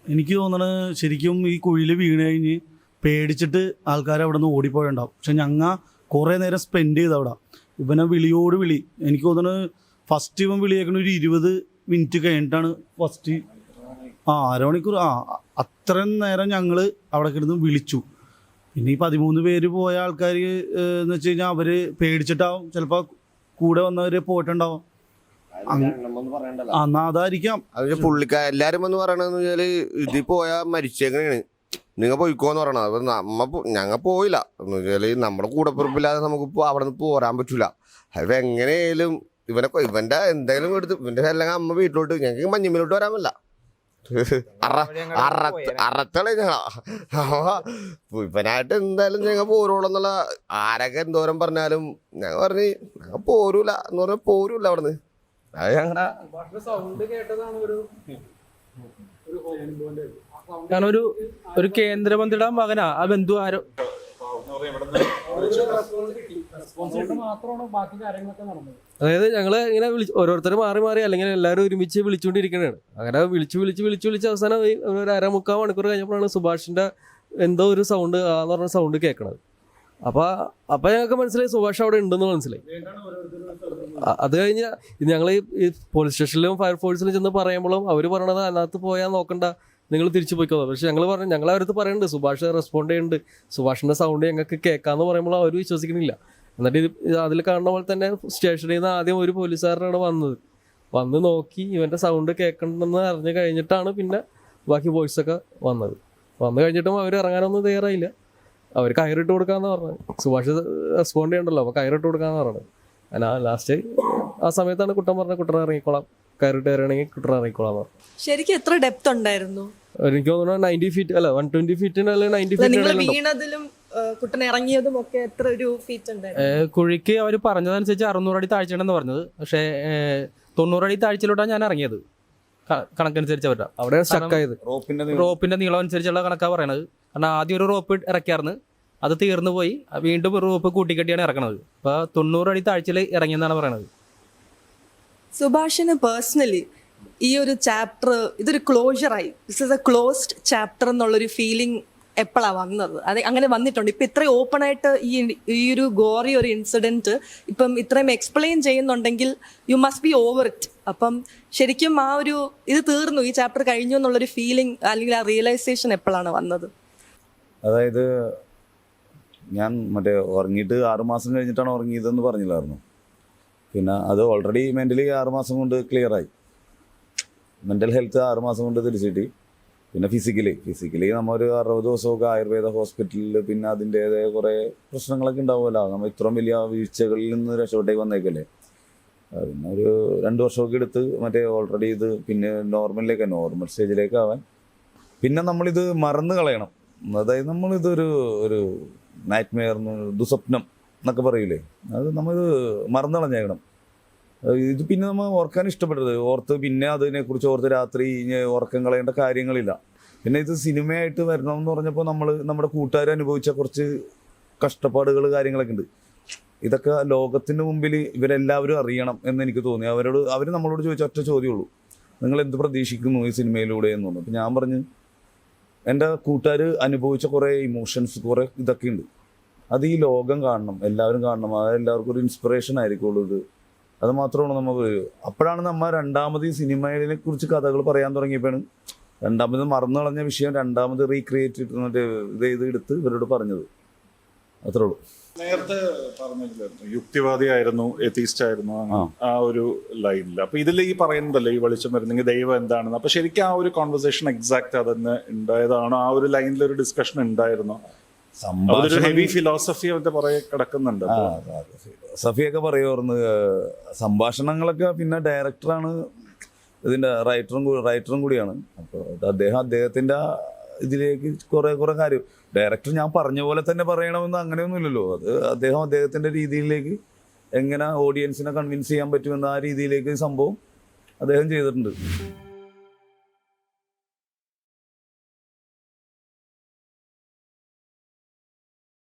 എനിക്ക് തോന്നണത് ശരിക്കും ഈ കുഴിയിൽ വീണ് കഴിഞ്ഞ് പേടിച്ചിട്ട് ആൾക്കാർ അവിടെ നിന്ന് ഓടിപ്പോയുണ്ടാവും. പക്ഷെ ഞങ്ങൾ കുറേ നേരം സ്പെൻഡ് ചെയ്ത് അവിടെ. ഇവനെ വിളിയോട് വിളി. എനിക്ക് തോന്നുന്നത് ഫസ്റ്റ് ഇവൻ വിളിയേക്കണ ഒരു 20 മിനിറ്റ് കഴിഞ്ഞിട്ടാണ് ഫസ്റ്റ്. അരമണിക്കൂർ അത്രയും നേരം ഞങ്ങൾ അവിടെ കിടന്ന് വിളിച്ചു. പിന്നെ ഈ 13 പേര് പോയ ആൾക്കാർ എന്ന് വെച്ച് കഴിഞ്ഞാൽ അവർ പേടിച്ചിട്ടാവും, ചിലപ്പോൾ കൂടെ വന്നവർ പോയിട്ടുണ്ടാവും. എന്നാ അതായിരിക്കാം. അത് എല്ലാരും എന്ന് പറയണെന്ന് വെച്ചാല് ഇതിൽ പോയാ മരിച്ചേക്കണേണ്, നിങ്ങൾ പോയിക്കോന്ന് പറയണത്. അപ്പൊ ഞങ്ങൾ പോയില്ല എന്ന് വെച്ചാല് നമ്മുടെ കൂടപ്പുറപ്പില്ലാതെ നമുക്ക് അവിടെ നിന്ന് പോരാൻ പറ്റൂല. അത് എങ്ങനെയായാലും ഇവന്റെ എന്തെങ്കിലും എടുത്ത് ഇവന്റെ അല്ലെങ്കിൽ അമ്മ വീട്ടിലോട്ട് ഞങ്ങൾക്ക് മഞ്ഞമ്മയിലോട്ട് വരാൻ പറ്റില്ല. അറത്തളെ ഞങ്ങളാ. ഇവനായിട്ട് എന്തായാലും ഞങ്ങൾ പോരുള്ളൂന്നുള്ള ആരൊക്കെ എന്തോരം പറഞ്ഞാലും ഞങ്ങൾ പറഞ്ഞ് ഞങ്ങൾ പോരൂല എന്ന് പറഞ്ഞാൽ പോരൂല അവിടുന്ന്. അത് ഞങ്ങളുടെ കാരണം ഒരു കേന്ദ്രമന്ത്രിയുടെ മകനാ ആ ബന്ധു ആരോ. അതായത് ഞങ്ങള് ഇങ്ങനെ ഓരോരുത്തർ മാറി മാറി അല്ലെങ്കിൽ എല്ലാവരും ഒരുമിച്ച് വിളിച്ചുകൊണ്ടിരിക്കുന്നതാണ്. അങ്ങനെ വിളിച്ച് അവസാനം ഒരു 1/2-3 മണിക്കൂർ കഴിഞ്ഞപ്പോഴാണ് സുഭാഷിന്റെ എന്തോ ഒരു സൗണ്ട് എന്ന് പറഞ്ഞ സൗണ്ട് കേൾക്കണത്. അപ്പൊ ഞങ്ങൾക്ക് മനസ്സിലായി സുഭാഷ് അവിടെ ഉണ്ടെന്ന് മനസ്സിലായി. അത് കഴിഞ്ഞ് ഞങ്ങൾ ഈ പോലീസ് സ്റ്റേഷനിലും ഫയർഫോഴ്സിലും ചെന്ന് പറയുമ്പോഴും അവർ പറയണത് അതിനകത്ത് പോയാൽ നോക്കണ്ട, നിങ്ങൾ തിരിച്ചു പോയിക്കോ. പക്ഷെ ഞങ്ങൾ അവരടുത്ത് പറയുന്നുണ്ട് സുഭാഷ് റെസ്പോണ്ട് ചെയ്യുന്നുണ്ട്, സുഭാഷിന്റെ സൗണ്ട് ഞങ്ങൾക്ക് കേൾക്കാന്ന് പറയുമ്പോൾ അവർ വിശ്വസിക്കുന്നില്ല. എന്നിട്ട് അതിൽ കാണുന്ന പോലെ തന്നെ സ്റ്റേഷനിൽ നിന്ന് ആദ്യം ഒരു പോലീസുകാരനാണ് വന്ന് നോക്കി ഇവന്റെ സൗണ്ട് കേൾക്കണമെന്ന് അറിഞ്ഞു കഴിഞ്ഞിട്ടാണ് പിന്നെ ബാക്കി ബോയ്സൊക്കെ വന്നത്. വന്നു കഴിഞ്ഞിട്ടും അവർ ഇറങ്ങാനൊന്നും തയ്യാറായില്ല. അവർ കയറിട്ട് കൊടുക്കാന്ന് പറഞ്ഞത്. സുഭാഷ് റെസ്പോണ്ട് ചെയ്യണ്ടല്ലോ, അപ്പോൾ കയറിട്ട് കൊടുക്കാന്ന് പറഞ്ഞത്. ലാസ്റ്റ് ആ സമയത്താണ് കുട്ടൻ കുട്ടൻ ഇറങ്ങിക്കോളാം, കയറിട്ട് കയറുകയാണെങ്കിൽ കുട്ടൻ ഇറങ്ങിക്കോളാം പറഞ്ഞു. ശരിക്കും എത്ര ഡെപ്ത് ഉണ്ടായിരുന്നു? എനിക്ക് തോന്നുന്നു 90 ഫീറ്റ് അല്ല 120 ഫീറ്റിന് അല്ലെ 90 ഫീറ്റ്. വീണതിലും കുട്ടൻ ഇറങ്ങിയതും ഒക്കെ എത്ര ഒരു ഫീറ്റ് ഉണ്ടായിരുന്നു? കുഴിക്ക് അവർ പറഞ്ഞതനുസരിച്ച് 600 അടി താഴ്ചയുണ്ടെന്ന് പറഞ്ഞത്. പക്ഷേ 90 അടി താഴ്ചയിലോട്ടാണ് ഞാൻ ഇറങ്ങിയത് കണക്കനുസരിച്ച്. അവരുടെ അവിടെ സ്റ്റക്കായത് റോപ്പിന്റെ നീളം അനുസരിച്ചുള്ള കണക്കാണ് പറയണത്. കാരണം ആദ്യം ഒരു റോപ്പ് ഇറക്കിയായിരുന്നു, അത് തീർന്നു പോയി, വീണ്ടും റോപ്പ് കൂട്ടിക്കെട്ടിയാണ് ഇറക്കണത്. അപ്പോൾ 90 അടി താഴ്ചയിൽ ഇറങ്ങിയെന്നാണ് പറയണത്. സുഭാഷിന് പേഴ്സണലി ഈ ഒരു ചാപ്റ്റർ ഇതൊരു ക്ലോഷറായി, this is a closed chapter എന്നുള്ളൊരു ഫീലിംഗ് എപ്പോഴാണ് വന്നത്? അത് അങ്ങനെ വന്നിട്ടുണ്ട്? ഇപ്പം ഇത്രയും ഓപ്പൺ ആയിട്ട് ഈ ഒരു ഗോറി ഒരു ഇൻസിഡൻറ്റ് ഇപ്പം ഇത്രയും എക്സ്പ്ലെയിൻ ചെയ്യുന്നുണ്ടെങ്കിൽ you must be over it. അപ്പം ശരിക്കും ആ ഒരു ഇത് തീർന്നു, ഈ ചാപ്റ്റർ കഴിഞ്ഞു എന്നുള്ളൊരു ഫീലിംഗ് അല്ലെങ്കിൽ ആ റിയലൈസേഷൻ എപ്പോഴാണ് വന്നത്? അതായത് ഞാൻ മറ്റേ ഉറങ്ങിയിട്ട് 6 മാസം കഴിഞ്ഞിട്ടാണ് ഉറങ്ങിയതെന്ന് പറഞ്ഞില്ലായിരുന്നു. പിന്നെ അത് ഓൾറെഡി മെൻ്റലി 6 മാസം കൊണ്ട് ക്ലിയറായി. മെൻ്റൽ ഹെൽത്ത് 6 മാസം കൊണ്ട് തിരിച്ചിട്ട് പിന്നെ ഫിസിക്കലി നമ്മൾ ഒരു 60 ദിവസമൊക്കെ ആയുർവേദ ഹോസ്പിറ്റലിൽ, പിന്നെ അതിൻ്റേതായ കുറേ പ്രശ്നങ്ങളൊക്കെ ഉണ്ടാവുമല്ലോ. നമ്മൾ ഇത്രയും വലിയ വീഴ്ചകളിൽ നിന്ന് രക്ഷപ്പെട്ടേക്ക് വന്നേക്കല്ലേ. പിന്നെ ഒരു 2 വർഷമൊക്കെ എടുത്ത് മറ്റേ ഓൾറെഡി ഇത് പിന്നെ നോർമൽ സ്റ്റേജിലേക്ക് ആവാൻ. പിന്നെ നമ്മളിത് മറന്നു കളയണം. അതായത് നമ്മളിതൊരു നൈറ്റ് മെയർ, ദുസ്വപ്നം എന്നൊക്കെ പറയൂലേ, അത് നമ്മൾ മറന്നു കളഞ്ഞേക്കണം. ഇത് പിന്നെ നമ്മൾ ഓർക്കാൻ ഇഷ്ടപ്പെട്ടത് പിന്നെ അതിനെക്കുറിച്ച് ഓർത്ത് രാത്രി ഉറക്കം കളയേണ്ട കാര്യങ്ങളില്ല. പിന്നെ ഇത് സിനിമയായിട്ട് വരണമെന്ന് പറഞ്ഞപ്പോൾ നമ്മുടെ കൂട്ടുകാർ അനുഭവിച്ച കുറച്ച് കഷ്ടപ്പാടുകൾ കാര്യങ്ങളൊക്കെ ഉണ്ട്. ഇതൊക്കെ ലോകത്തിന് മുമ്പിൽ ഇവരെല്ലാവരും അറിയണം എന്ന് എനിക്ക് തോന്നി. അവർ നമ്മളോട് ചോദിച്ച ഒറ്റ ചോദ്യമുള്ളൂ, നിങ്ങൾ എന്ത് പ്രതീക്ഷിക്കുന്നു ഈ സിനിമയിലൂടെ എന്ന് തോന്നുന്നു. അപ്പം ഞാൻ പറഞ്ഞു, എൻ്റെ കൂട്ടുകാർ അനുഭവിച്ച കുറേ ഇമോഷൻസ്, കുറേ ഇതൊക്കെ ഉണ്ട്. അത് ഈ ലോകം കാണണം, എല്ലാവരും കാണണം. അത് എല്ലാവർക്കും ഒരു ഇൻസ്പിറേഷൻ ആയിരിക്കുള്ളൂ ഇത്. അത് മാത്രമാണ് നമുക്ക്. അപ്പോഴാണ് നമ്മൾ രണ്ടാമത് ഈ സിനിമയെ കുറിച്ച് കഥകൾ പറയാൻ തുടങ്ങിയപ്പോഴാണ് രണ്ടാമത് മറന്നു കളഞ്ഞ വിഷയം രണ്ടാമത് റീക്രിയേറ്റ് ഇത് എടുത്ത് ഇവരോട് പറഞ്ഞത്. അത്രേ ഉള്ളൂ. നേരത്തെ പറഞ്ഞില്ലായിരുന്നു യുക്തിവാദിയായിരുന്നു, എത്തീസ്റ്റ് ആയിരുന്നു, ആ ഒരു ലൈനിൽ. അപ്പൊ ഇതിൽ ഈ പറയുന്നതല്ലേ ഈ വെളിച്ചം വരുന്നെങ്കിൽ ദൈവം എന്താണെന്ന്. അപ്പൊ ശരിക്കും ആ ഒരു കോൺവെർസേഷൻ എക്സാക്ട് അതന്നെ ഉണ്ടായതാണോ? ആ ഒരു ലൈനിൽ ഒരു ഡിസ്കഷൻ ഉണ്ടായിരുന്നോ? അതൊരു ഹെവി ഫിലോസഫി അവന്റെ പുറകെ കിടക്കുന്നുണ്ട്. സഫിയൊക്കെ പറയുമായിരുന്നു. സംഭാഷണങ്ങളൊക്കെ പിന്നെ ഡയറക്ടറാണ് ഇതിന്റെ റൈറ്ററും കൂടിയാണ്. അപ്പോൾ അദ്ദേഹത്തിന്റെ ഇതിലേക്ക് കുറെ കാര്യം ഡയറക്ടർ ഞാൻ പറഞ്ഞ പോലെ തന്നെ പറയണമെന്ന് അങ്ങനെയൊന്നുമില്ലല്ലോ. അത് അദ്ദേഹത്തിന്റെ രീതിയിലേക്ക് എങ്ങനെ ഓഡിയൻസിനെ കൺവിൻസ് ചെയ്യാൻ പറ്റുമെന്ന ആ രീതിയിലേക്ക് സംഭവം അദ്ദേഹം ചെയ്തിട്ടുണ്ട്.